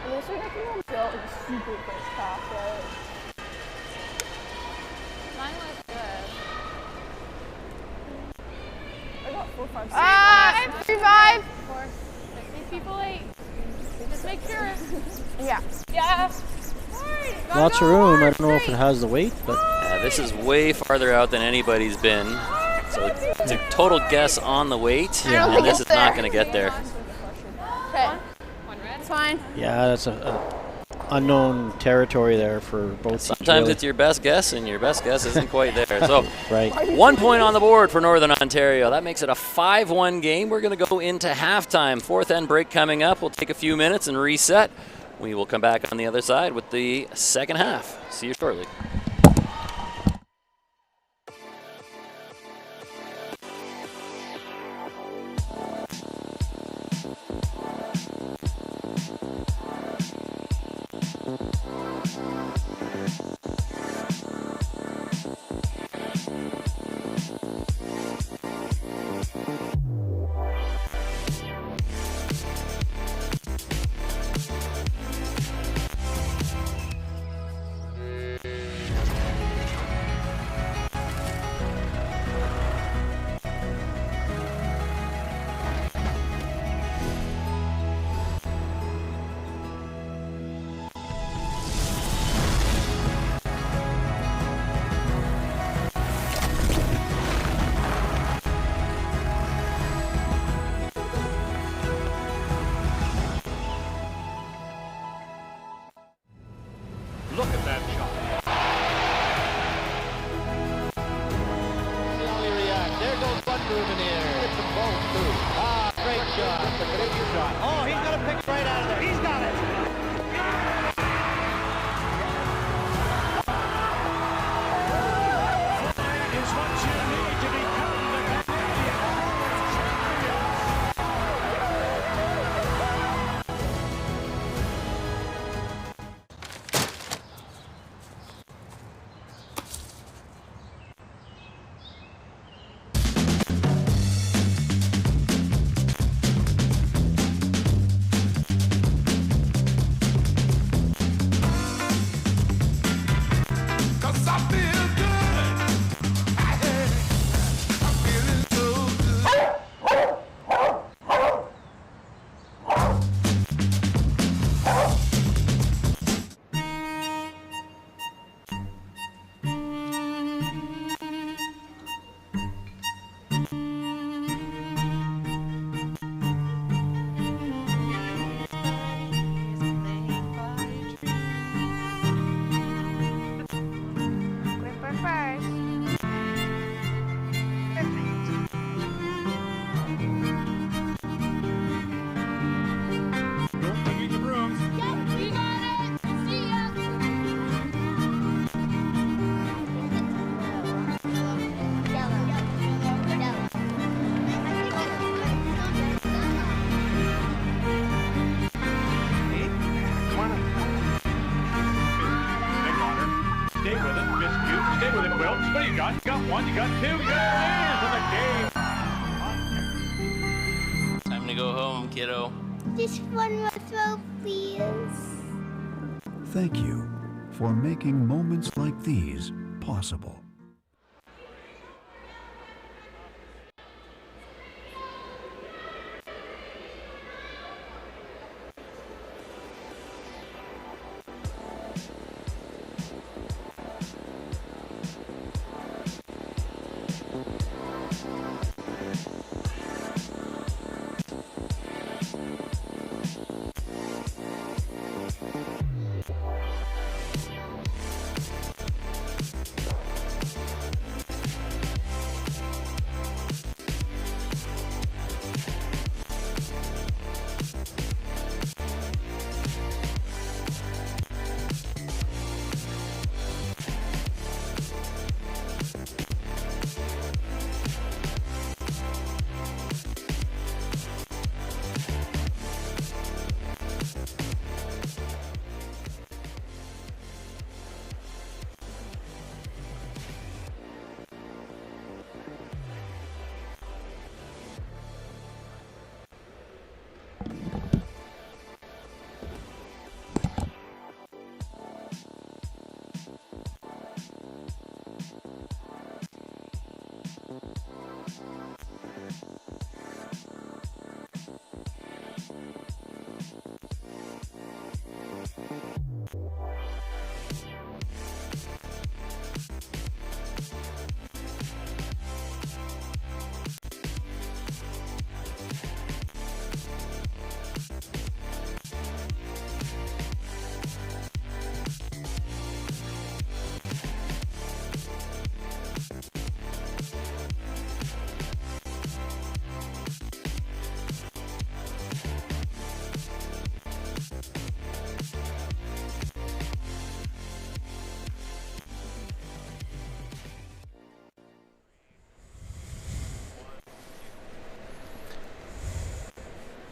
and this week I can build a super quick path, right? Mine was good. I got 4, 5, 6. Ah, 3-5. 4, 6. These people 8. Just make sure. Yeah. Yeah. Lots of room. I don't know if it has the weight, but This is way farther out than anybody's been. So it's a total guess on the weight, Yeah. and this is not going to get there. Okay, One red. it's fine. yeah, that's a unknown territory there for both teams. Sometimes really. it's your best guess, and your best guess isn't quite there. So Right. 1 point on the board for Northern Ontario. That makes it a 5-1 game. We're going to go into halftime. Fourth end break coming up. We'll take a few minutes and reset. We will come back on the other side with the second half. See you shortly. Look at that shot. See how he reacts. There goes one moving here. Hits them both, too. Ah, great shot. That's a great shot. Oh, he's going to pick it right out of there. He's got it. Is what you need to become the Canadian Gripper first. Don't forget your brooms. Yep, you got it. See ya. Come on up. Big water. Stay with it, Miss Cute. Stay with it, Wilkes. What do you got? You got one, you got two, you got it in the game. Time to go home, kiddo. Just one more throw, please. Thank you for making moments like these possible.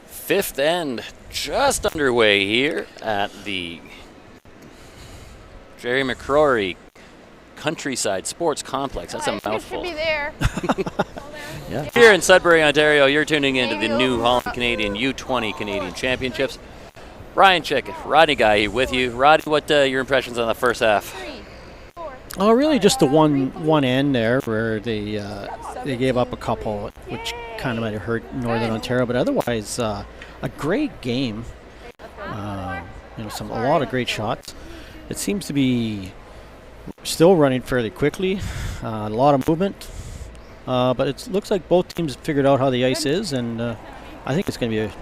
Fifth end just underway here at the Jerry McCrory Countryside Sports Complex. That's a Should mouthful. be there. Yeah. Here in Sudbury, Ontario, you're tuning into the new Holland Canadian U-20 Canadian Championships. Ryan Chick, Rodney Guy here with you. Rodney, what your impressions on the first half? Oh, really just the one end there where they gave up a couple, which kind of might have hurt Northern Ontario, but otherwise a great game. A lot of great shots. It seems to be still running fairly quickly, a lot of movement, but it looks like both teams figured out how the ice is, and I think it's going to be a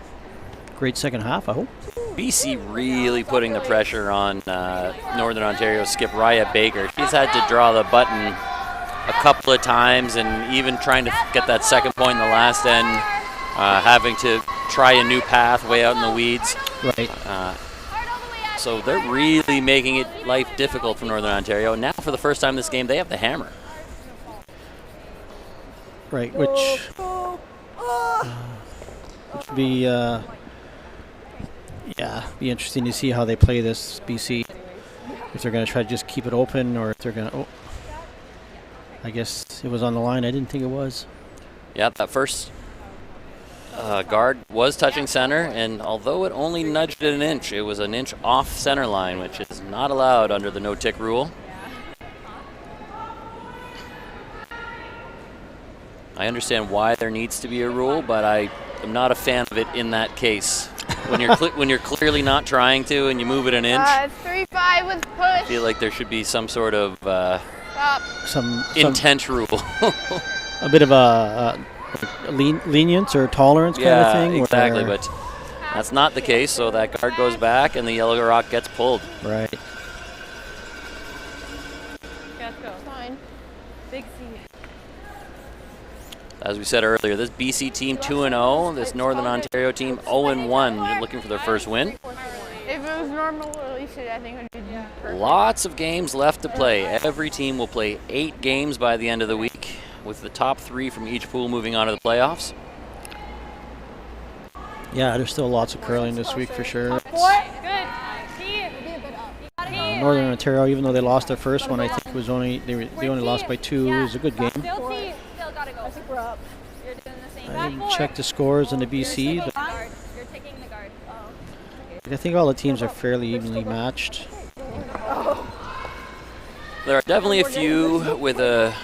great second half, I hope. BC really putting the pressure on Northern Ontario skip Raya Baker. She's had to draw the button a couple of times, and even trying to get that second point in the last end, having to try a new path way out in the weeds. Right. So they're really making it life difficult for Northern Ontario. Now, for the first time this game, they have the hammer. Right, which would be be interesting to see how they play this, BC. If they're going to try to just keep it open, or if they're going to. Oh, I guess it was on the line. I didn't think it was. Yeah, that first guard was touching center, and although it only nudged it an inch, it was an inch off center line, which is not allowed under the no-tick rule. I understand why there needs to be a rule, but I am not a fan of it in that case. When you're clearly not trying to, and you move it an inch. 3-5 with push. I feel like there should be some sort of some intent rule. A bit of a lenience or tolerance kind of thing. Yeah, exactly, but that's not the case, so that guard goes back and the yellow rock gets pulled. Right. Let's go. Fine. Big C. As we said earlier, this BC team 2-0, this Northern Ontario team 0-1, looking for their first win. If it was normal release, I think it would be perfect. Lots of games left to play. Every team will play 8 games by the end of the week, with the top 3 from each pool moving on to the playoffs. Yeah, there's still lots of curling this week for sure. Northern Ontario, even though they lost their first one, I think it was only they only lost by 2. It was a good game. I think we're up. You're doing the same. I didn't check the scores in the BC, but You're taking the guard. I think all the teams are fairly evenly matched. There are definitely a few with a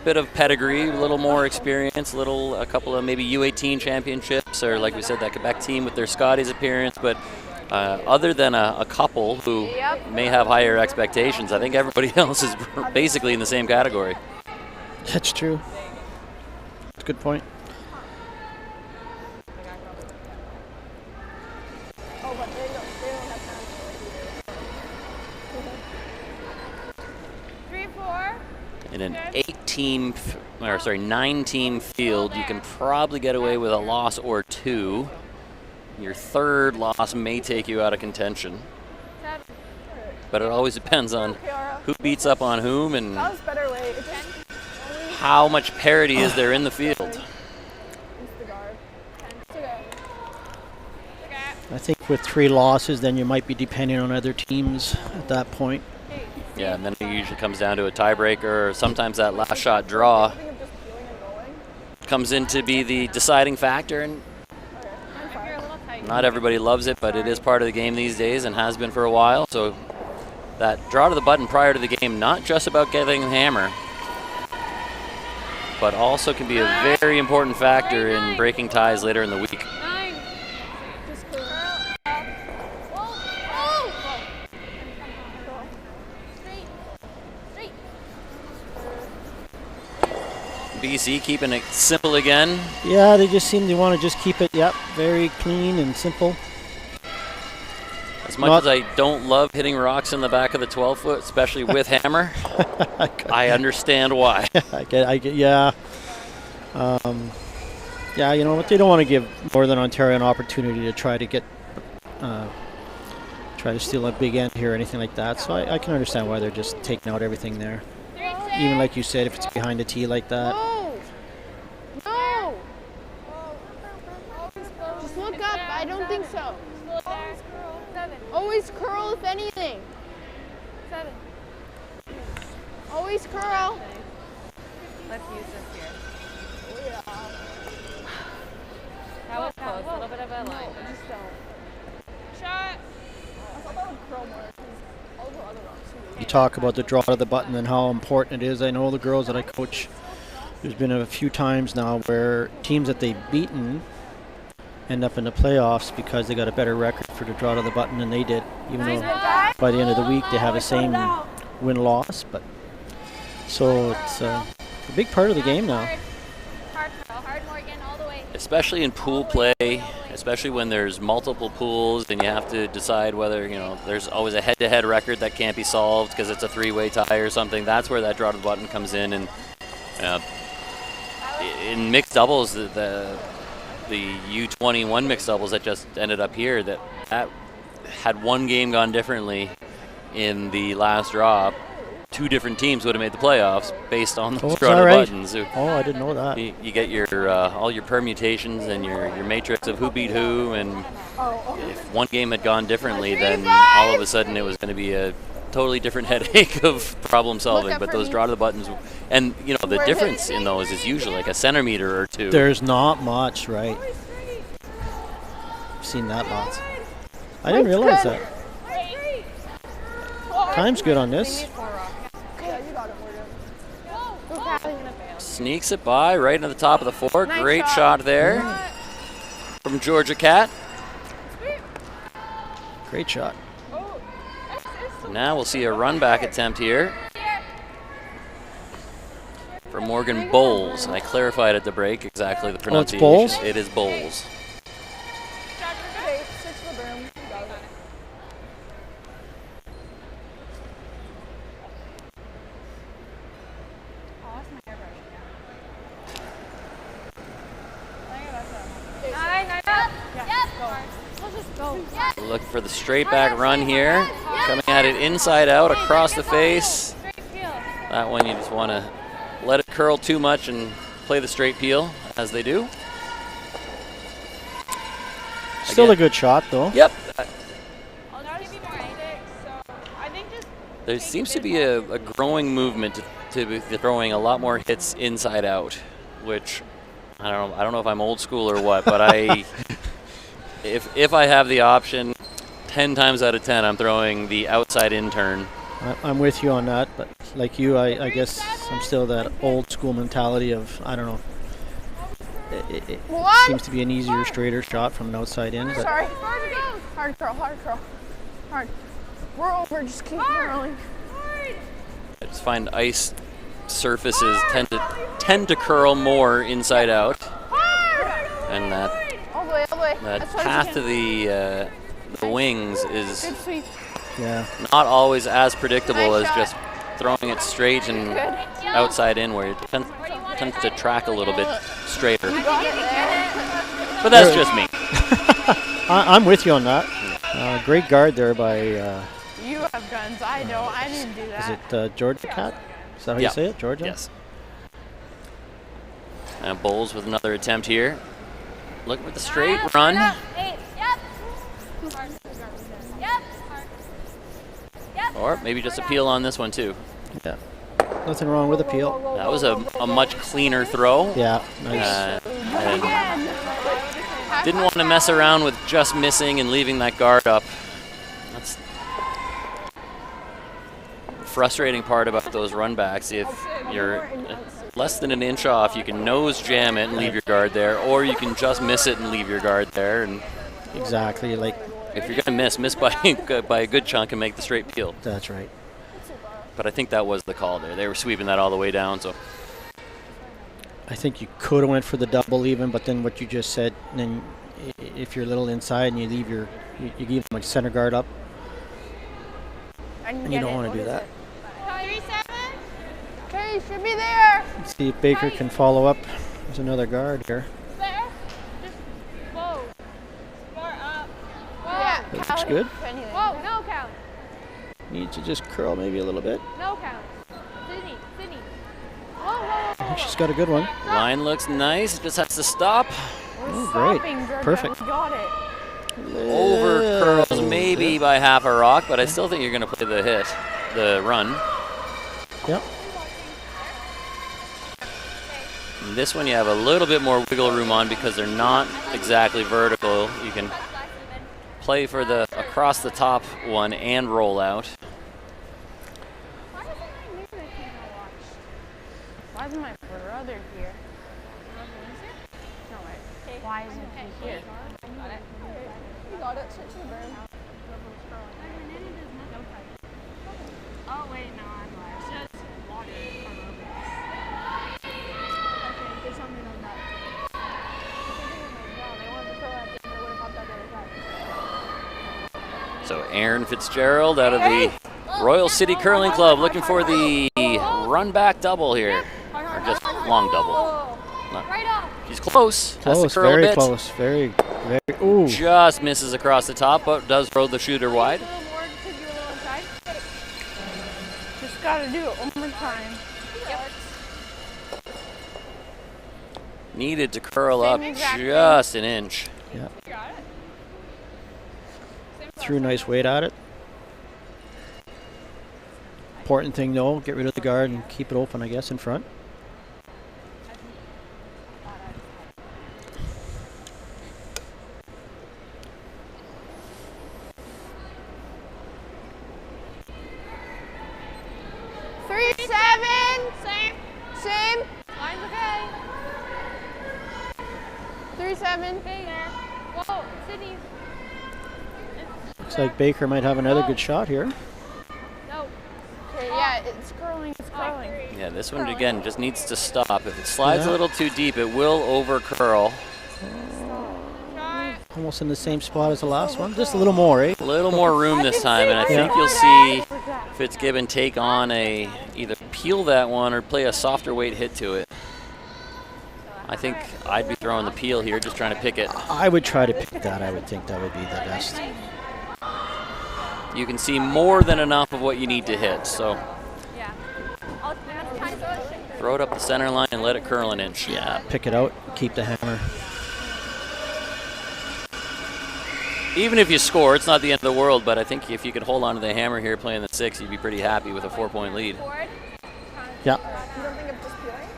bit of pedigree, a little more experience, a couple of maybe U-18 championships, or like we said, that Quebec team with their Scotties appearance. But other than a couple who may have higher expectations, I think everybody else is basically in the same category. That's true. That's a good point. Oh, but they don't have time. 3-4. In an 9-team field, you can probably get away with a loss or 2. Your third loss may take you out of contention. But it always depends on who beats up on whom and That was better way. how much parity is there in the field. It's the guard. It's okay. I think with 3 losses, then you might be depending on other teams at that point. Yeah, and then it usually comes down to a tiebreaker, or sometimes that last shot draw comes in to be the deciding factor. And not everybody loves it, but it is part of the game these days and has been for a while. So that draw to the button prior to the game, not just about getting the hammer, but also can be a very important factor in breaking ties later in the week. BC keeping it simple again. Yeah, they just seem to want to just keep it, very clean and simple. As much as I don't love hitting rocks in the back of the 12-foot, especially with hammer, I understand why. I get, yeah. Yeah, you know what? They don't want to give Northern Ontario an opportunity to try to steal a big end here or anything like that. So I can understand why they're just taking out everything there. Even like you said, if it's behind a tee like that. No! Just look up. I don't think so. Always curl if anything. 7. Always curl. Let's use this here. That was close. A little bit of a line. Just don't. Shot. I thought that would curl more. All the other rocks. You talk about the draw to the button and how important it is. I know the girls that I coach, there's been a few times now where teams that they've beaten end up in the playoffs because they got a better record for the draw to the button than they did, even though by the end of the week they have the same win-loss. But so it's a big part of the game now. Hard, Morgan, all the way. especially in pool play, especially when there's multiple pools and you have to decide whether, there's always a head-to-head record that can't be solved because it's a three-way tie or something. That's where that draw to the button comes in. And in mixed doubles, the U-21 mixed doubles that just ended up here, that had one game gone differently in the last draw, two different teams would have made the playoffs based on those draw to buttons. Oh, I didn't know that. You get your all your permutations and your matrix of who beat who, and if one game had gone differently, then all of a sudden it was going to be a totally different headache of problem solving. But those draw to the buttons, and the difference in those is usually like a centimeter or two. There's not much, right? I've seen that lots. I didn't realize that. Time's good on this. Sneaks it by right into the top of the four. Great shot there from Georgia Cat. Great shot. Now we'll see a run back attempt here for Morgan Bowles. I clarified at the break exactly the pronunciation. Bowles? It is Bowles. Look for the straight back run here. Coming at it inside out across the face. That one you just want to let it curl too much and play the straight peel as they do. Still a good shot though. Yep. There seems to be a growing movement to be throwing a lot more hits inside out, which I don't know if I'm old school or what, but if I have the option, 10 times out of 10 I'm throwing the outside in turn. I'm with you on that, but like you, I guess I'm still that old school mentality of, I don't know. It seems to be an easier, straighter shot from an outside in. But sorry. Hard curl, hard curl. Hard. We're over, just keep curling. I just find ice surfaces tend to curl more inside out. And that path to the wings is not always as predictable as just throwing it straight and outside in, where it tends to track a little bit straighter. But that's just me. I'm with you on that. Great guard there by... you have guns. I don't. I didn't do that. Is it Georgia Cat? Is that how you say it? Georgia? Yes. And Bowles with another attempt here. Look with the straight run. Or maybe just a peel on this one too. Yeah. Nothing wrong with a peel. That was a much cleaner throw. Yeah, nice. And didn't want to mess around with just missing and leaving that guard up. That's the frustrating part about those run backs. If you're less than an inch off, you can nose jam it and leave your guard there, or you can just miss it and leave your guard there. And exactly, like if you're gonna miss by a good chunk and make the straight peel. That's right. But I think that was the call there. They were sweeping that all the way down. So I think you could have went for the double even, but then what you just said, then if you're a little inside and you leave you give them a center guard up, and you don't want to do that. 3-7. Okay, you should be there. Let's see if Baker can follow up. There's another guard here. There. Just whoa. Bar up. Whoa. Yeah. That looks good. Whoa, no count. Needs to just curl maybe a little bit. No count. Sydney. Whoa. I think she's got a good one. line looks nice. Just has to stop. Oh, great. Perfect. We got it. Over curls maybe by half a rock, but I still think you're going to play the run. Yep. And this one you have a little bit more wiggle room on because they're not exactly vertical. You can play for the across the top one and roll out. Why isn't my brother here? No way. Why isn't he here? You got it. Switch to the burn. Oh wait, no, I'm lying. It's just water from over. Okay, there's something on that. So Aaron Fitzgerald out of the Royal City Curling Club looking for the run back double here. Or just long double. She's close. Has to curl very a bit. close. Very. Ooh. Just misses across the top, but does throw the shooter wide. Just gotta do it one more time. Needed to curl up just an inch. Yeah. Threw nice weight at it. Important thing though, get rid of the guard and keep it open, I guess, in front. Same. Mine's okay. 3-7. Whoa, Sydney. Looks like Baker might have another good shot here. No. Okay, yeah, it's curling. Yeah, this one again just needs to stop. If it slides a little too deep, it will over curl. Almost in the same spot as the last one. Just a little more, eh? A little more room this time, and I think you'll see Fitzgibbon take on either peel that one or play a softer weight hit to it. I think I'd be throwing the peel here, just trying to pick it. I would try to pick that. I would think that would be the best. You can see more than enough of what you need to hit, so throw it up the center line and let it curl an inch. Yeah, pick it out, keep the hammer. Even if you score, it's not the end of the world, but I think if you could hold on to the hammer here playing the 6, you'd be pretty happy with a 4-point lead. Yeah. You don't think of just peeling?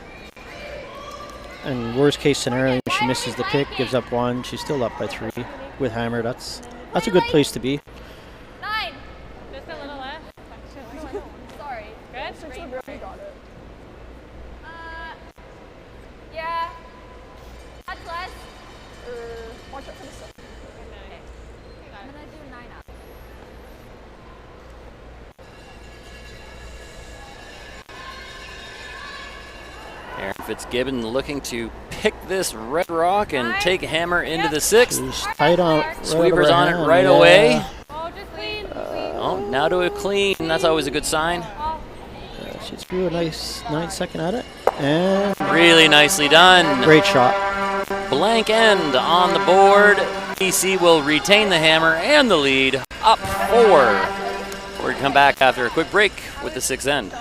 And worst case scenario, if she misses the pick, gives up 1, she's still up by 3 with hammer. That's a good place to be. 9. Just a little left. Sorry. Good. Since we really got it. Yeah. That's less. Watch out for the 7. I'm gonna do 9 up. Aaron Fitzgibbon looking to pick this red rock and take hammer into the 6th. She's tight on. Sweeper's on it right away. Oh, just clean. Oh, now to a clean. That's always a good sign. She threw a nice 9-second at it. And really nicely done. Great shot. Blank end on the board. BC will retain the hammer and the lead, up 4. We're going to come back after a quick break with the 6th end.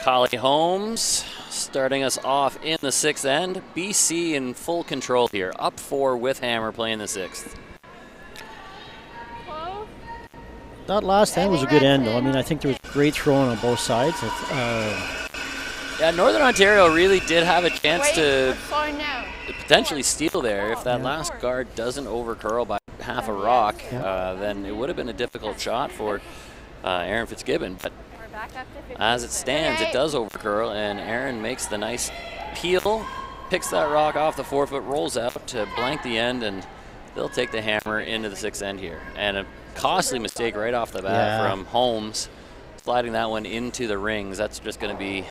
Collie Holmes starting us off in the 6th end. BC in full control here, up 4 with hammer playing the 6th. That last end was a good end, though. I mean, I think there was great throwing on both sides. Yeah, Northern Ontario really did have a chance to potentially steal there. If that last guard doesn't overcurl by half a rock, then it would have been a difficult shot for Aaron Fitzgibbon. But as it stands, it does overcurl, and Aaron makes the nice peel, picks that rock off the 4-foot, rolls out to blank the end, and they'll take the hammer into the 6th end here. And a costly mistake right off the bat from Holmes, sliding that one into the rings. That's just going to be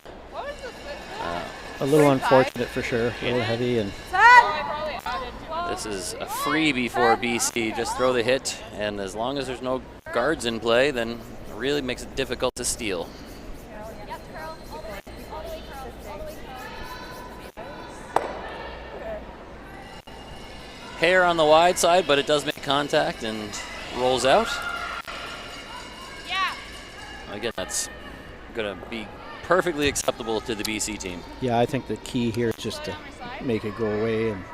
a little unfortunate for sure, a little heavy. And this is a freebie for BC. Just throw the hit, and as long as there's no guards in play, then it really makes it difficult to steal. Hair on the wide side, but it does make contact and rolls out. again, that's going to be perfectly acceptable to the BC team. Yeah, I think the key here is just to make it go away and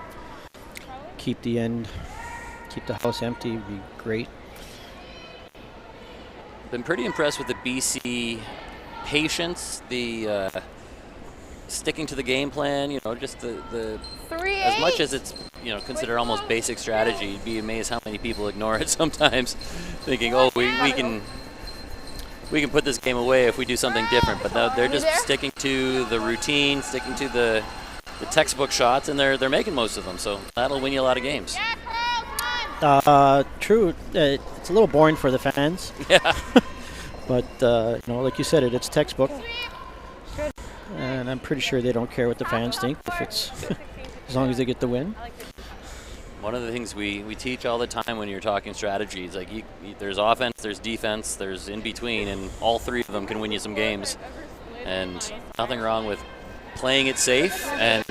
keep the house empty would be great. Been pretty impressed with the BC patience, the sticking to the game plan, just the as much as it's, considered almost basic strategy, you'd be amazed how many people ignore it sometimes, thinking, oh, we can put this game away if we do something different. But no, they're just sticking to the routine, sticking to the textbook shots, and they're making most of them. So that'll win you a lot of games. True. It's a little boring for the fans. Yeah. But like you said, it's textbook, and I'm pretty sure they don't care what the fans think if it's as long as they get the win. One of the things we teach all the time when you're talking strategies, like there's offense, there's defense, there's in between, and all three of them can win you some games. And nothing wrong with playing it safe and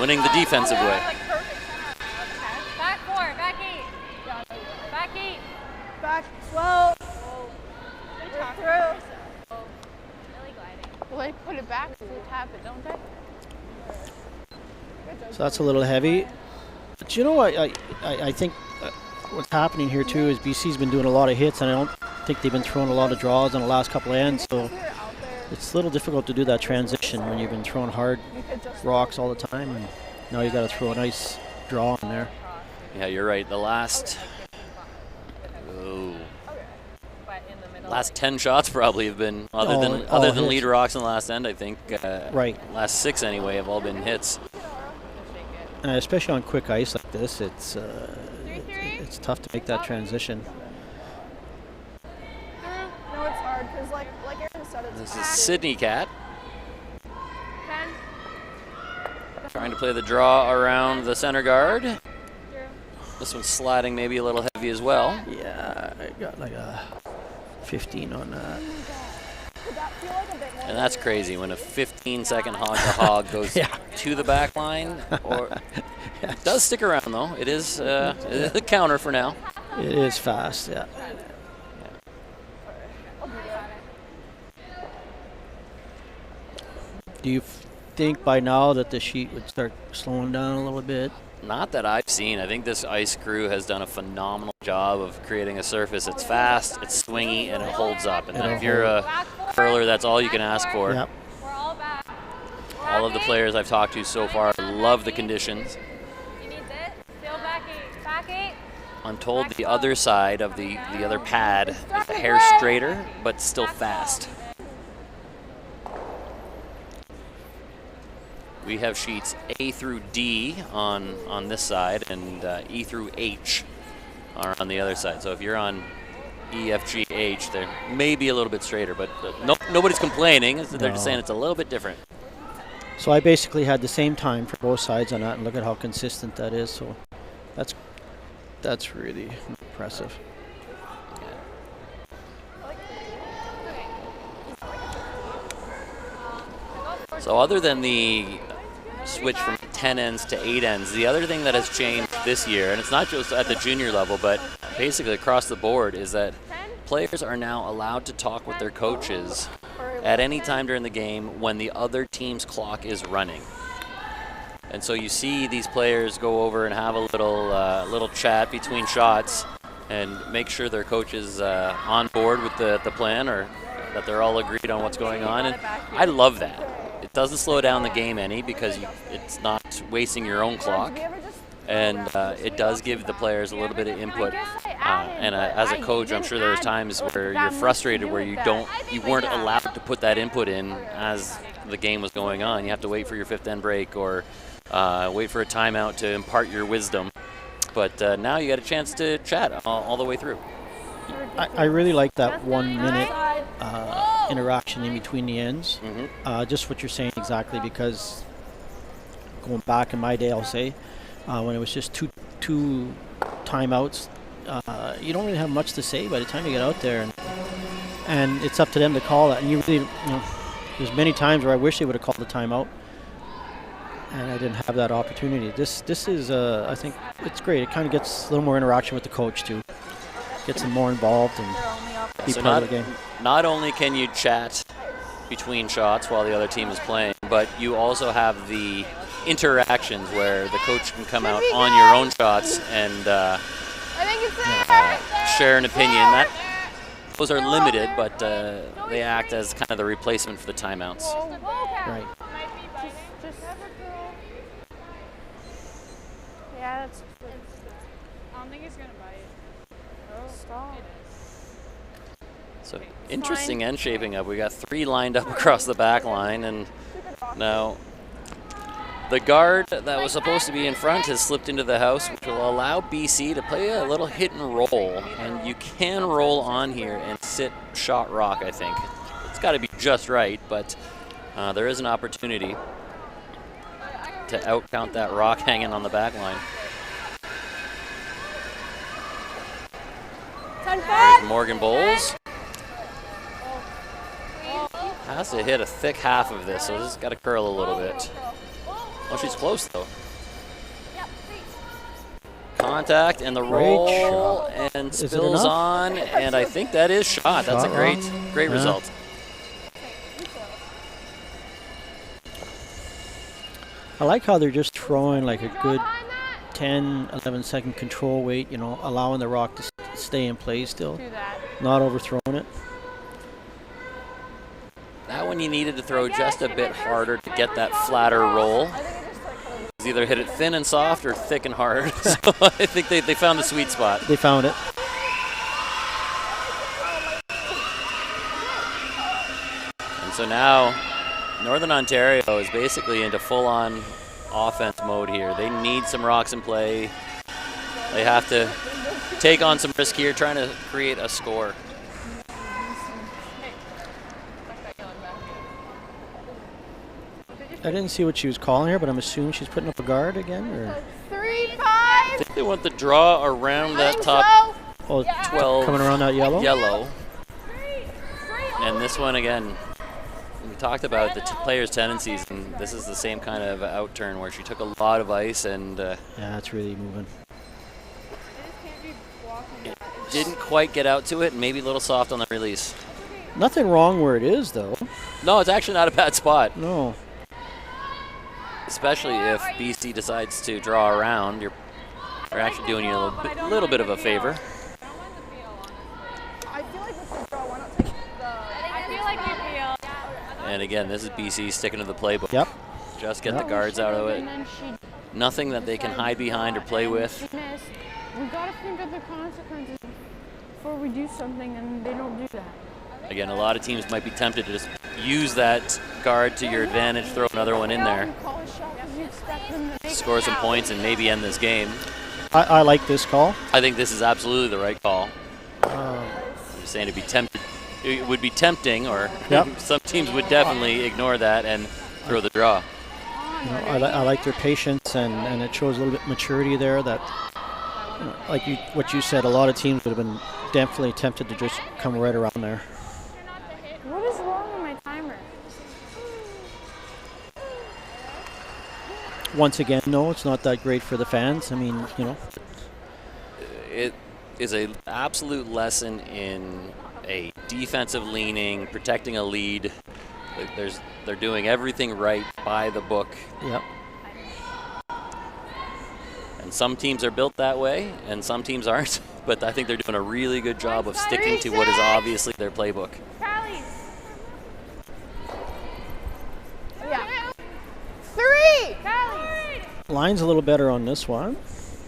winning the defensive way. Back 4, back 8. Back 8. Back 12. We're through. Really gliding. Well, they put it back so they tap it, don't they? So that's a little heavy. But I think what's happening here too is BC's been doing a lot of hits, and I don't think they've been throwing a lot of draws on the last couple of ends. So it's a little difficult to do that transition when you've been throwing hard rocks all the time, and now you got to throw a nice draw in there. Yeah, you're right. The last 10 shots probably have been, other than lead rocks in the last end, I think. Right. Last 6 anyway have all been hits. Especially on quick ice like this, it's tough to make that transition. No, it's hard because, like Aaron said, it's This is Sydney Cat. Trying to play the draw around the center guard. This one's sliding maybe a little heavy as well. Yeah, I got like a 15 on that. And that's crazy when a 15-second hog-to-hog goes to the back line. Or it does stick around, though. It is a counter for now. It is fast, yeah. Do you think by now that the sheet would start slowing down a little bit? Not that I've seen. I think this ice crew has done a phenomenal job of creating a surface that's fast, it's swingy, and it holds up. And if you're a curler, that's all you can ask for. Yep. We're all back. All of the players I've talked to so far love the conditions. You need this. Still back 8. Back 8. I'm told the other side of the other pad is the hair straighter, but still fast. We have sheets A through D on this side, and E through H are on the other side. So if you're on E, F, G, H, they're maybe a little bit straighter, but nobody's complaining. They're just saying it's a little bit different. So I basically had the same time for both sides on that, and look at how consistent that is. So that's really impressive. So other than the switch from 10 ends to 8 ends, the other thing that has changed this year, and it's not just at the junior level, but basically across the board, is that players are now allowed to talk with their coaches at any time during the game when the other team's clock is running. And so you see these players go over and have a little chat between shots and make sure their coach is on board with the plan, or that they're all agreed on what's going on. And I love that. It doesn't slow down the game any, because it's not wasting your own clock, and it does give the players a little bit of input. And as a coach, I'm sure there's times where you're frustrated where you weren't allowed to put that input in as the game was going on. You have to wait for your 5th end break, or wait for a timeout to impart your wisdom. But now you got a chance to chat all the way through. I really like that 1 minute interaction in between the ends. Just what you're saying exactly, because going back in my day, I'll say, when it was just two timeouts, you don't really have much to say by the time you get out there, and it's up to them to call it. And you really, there's many times where I wish they would have called the timeout, and I didn't have that opportunity. This is, I think it's great. It kind of gets a little more interaction with the coach too. Gets them more involved and be part of the game. not only can you chat between shots while the other team is playing, but you also have the interactions where the coach can come out on your own shots and share an opinion. Those are limited, but they act as kind of the replacement for the timeouts. Right. Yeah, that's. I don't think he's gonna bite. Oh, Stop. So interesting end shaping up. We got 3 lined up across the back line, and now the guard that was supposed to be in front has slipped into the house, which will allow BC to play a little hit and roll. And you can roll on here and sit shot rock, I think. It's got to be just right, but there is an opportunity to outcount that rock hanging on the back line. There's Morgan Bowles. Has to hit a thick half of this, so this has got to curl a little bit. Oh, she's close though. Contact and the roll and spills on, and I think that is shot. That's a great result. I like how they're just throwing like a good 10, 11 second control weight, you know, allowing the rock to stay in place still, not overthrowing it. That one you needed to throw just a bit harder to get that flatter roll. It's either hit it thin and soft or thick and hard. So I think they found the sweet spot. They found it. And so now Northern Ontario is basically into full-on offense mode here. They need some rocks in play. They have to take on some risk here, trying to create a score. I didn't see what she was calling here, but I'm assuming she's putting up a guard again, or 3-5. I think they want the draw around that top 12. Coming around that yellow. And this one again, we talked about the players' tendencies, and this is the same kind of outturn where she took a lot of ice and yeah, it's really moving. Didn't quite get out to it, and maybe a little soft on the release. Nothing wrong where it is, though. No, it's actually not a bad spot. No. Especially if BC decides to draw around, you're actually doing you a little bit of a favor. I feel like with the draw, why not take the... I feel like we feel. And again, this is BC sticking to the playbook. Yep. Just get the guards out of it. Nothing that they can hide behind or play with. We gotta think of the consequences before we do something, and they don't do that. Again, a lot of teams might be tempted to just use that guard to your advantage, throw another one in there, score some points, and maybe end this game. I like this call. I think this is absolutely the right call. I'm just saying it would be tempting, or some teams would definitely ignore that and throw the draw. You know, I like their patience, and it shows a little bit maturity there. That, you know, like what you said, a lot of teams would have been definitely tempted to just come right around there. What is wrong with my timer? Once again, no, it's not that great for the fans. I mean, you know. It is an absolute lesson in a defensive leaning, protecting a lead. They're doing everything right by the book. Yep. And some teams are built that way, and some teams aren't. But I think they're doing a really good job of sticking to what is obviously their playbook. Yeah. 3! Line's a little better on this one.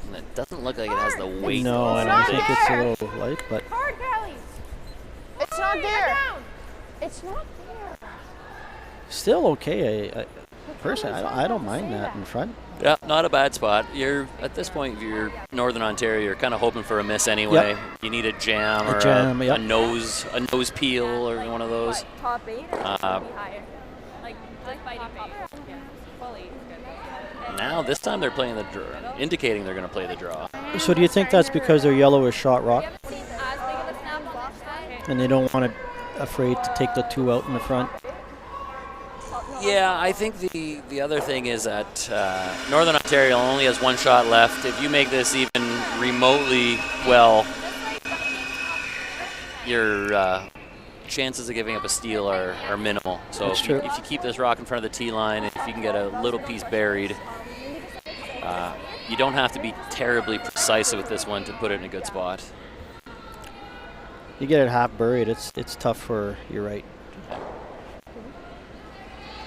And it doesn't look like it has the weight. No, and I think it's a little light, but It's not there. It's not there. still okay. Personally, I don't mind that in front. Yeah, not a bad spot. You're at this point, if you're Northern Ontario, you're kind of hoping for a miss anyway. Yep. You need a jam or yep. a nose peel or one of those. Top 8 or maybe higher? Like fighting top 8. Yeah, fully. Now this time they're playing the draw, indicating they're going to play the draw. So do you think that's because their yellow is shot rock, and they don't want to afraid to take the 2 out in the front? Yeah, I think the other thing is that Northern Ontario only has 1 shot left. If you make this even remotely well, you're chances of giving up a steal are minimal. So That's if true. you keep this rock in front of the tee line, if you can get a little piece buried, you don't have to be terribly precise with this one to put it in a good spot. You get it half buried, it's tough for, you're right,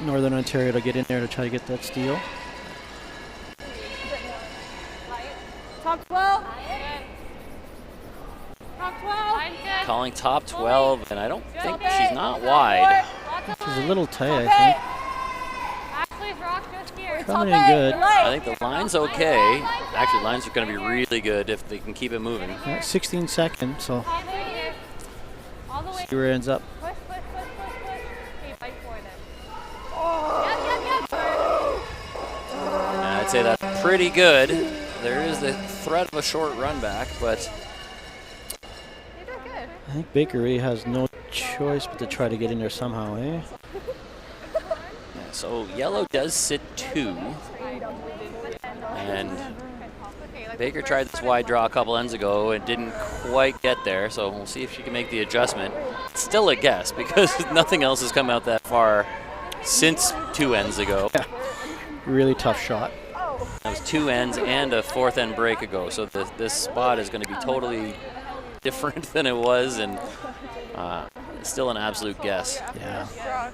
Northern Ontario to get in there to try to get that steal. Top 12. Top 12. Calling top 12, and I don't think she's not wide. She's a little tight, I think. Ashley's rock just here. Coming in good. I think the line's okay. Actually, lines are going to be really good if they can keep it moving. 16 seconds, so All the way. see where it ends up. Push. Okay, fight for it. I'd say that's pretty good. There is the threat of a short run back, but You did good. I think Baker really has no choice but to try to get in there somehow, eh? so yellow does sit 2. And Baker tried this wide draw a couple ends ago and didn't quite get there, so we'll see if she can make the adjustment. It's still a guess because nothing else has come out that far since 2 ends ago. Really tough shot. That was 2 ends and a 4th end break ago, so this spot is going to be totally different than it was, and still an absolute guess. Yeah. I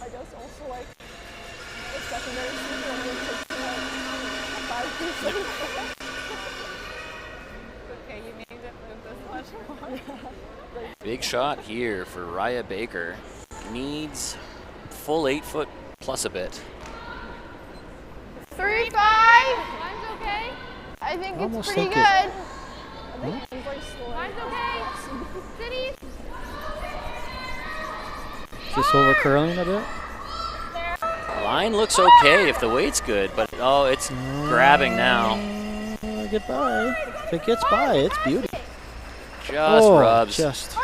guess also like the secondary season only takes like 5 pieces. Okay, you made it move this much. Big shot here for Raya Baker. Needs full 8 foot plus a bit. 3-5. Mine's okay. I think Almost it's pretty think it- good. Mine's okay. City. Just over curling a bit. Line looks okay if the weight's good, but oh, it's grabbing now. Get by. If it gets by, it's beauty. Just rubs. Just.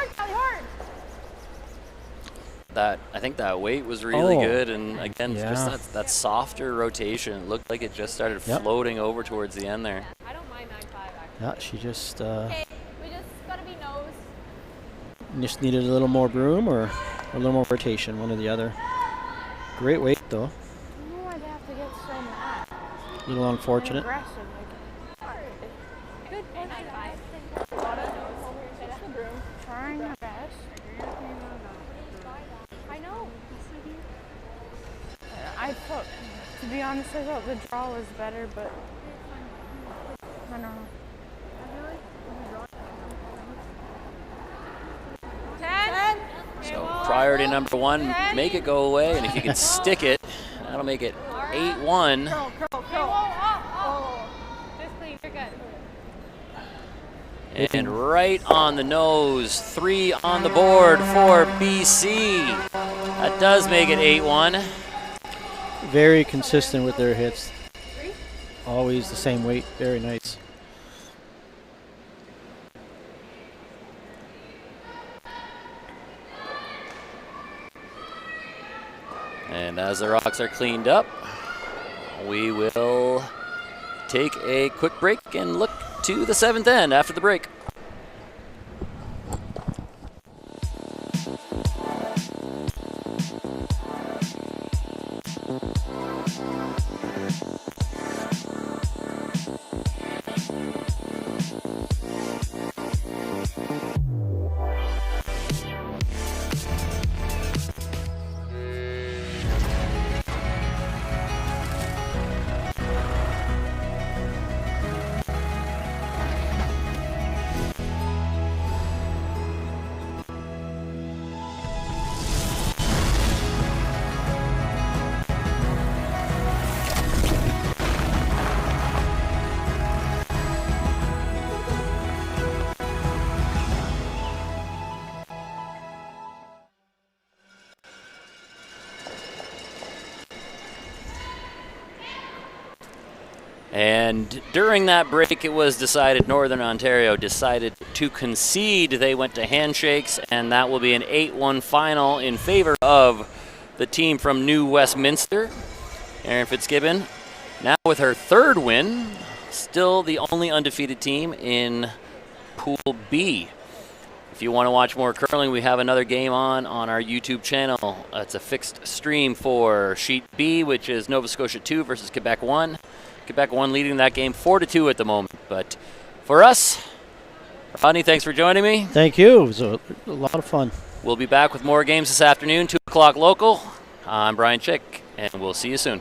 I think that weight was really Oh. good, and again, Yeah. just that softer rotation. It looked like it just started floating over towards the end there. I don't mind 9-5 actually. Yeah, she just Okay, we just gotta be nose. just needed a little more room or a little more rotation, one or the other. Great weight though. I don't know why they have to get so mad. A little unfortunate. Aggressive. Good. 9-5. Trying my best. I know. I thought, to be honest, I thought the draw was better, but I don't know. 10. So priority number 1, make it go away, and if you can stick it, that'll make it 8-1. Just clean. You're good. And right on the nose, 3 on the board for BC. That does make it 8-1. Very consistent with their hits. Always the same weight. Very nice. And as the rocks are cleaned up, we will take a quick break and look to the 7th end after the break. And during that break, it was decided Northern Ontario decided to concede. They went to handshakes, and that will be an 8-1 final in favor of the team from New Westminster. Erin Fitzgibbon, now with her 3rd win, still the only undefeated team in Pool B. If you want to watch more curling, we have another game on our YouTube channel. It's a fixed stream for Sheet B, which is Nova Scotia 2 versus Quebec 1. Quebec 1 leading that game 4-2 at the moment. But for us, Rodney, thanks for joining me. Thank you. It was a lot of fun. We'll be back with more games this afternoon, 2 o'clock local. I'm Brian Chick, and we'll see you soon.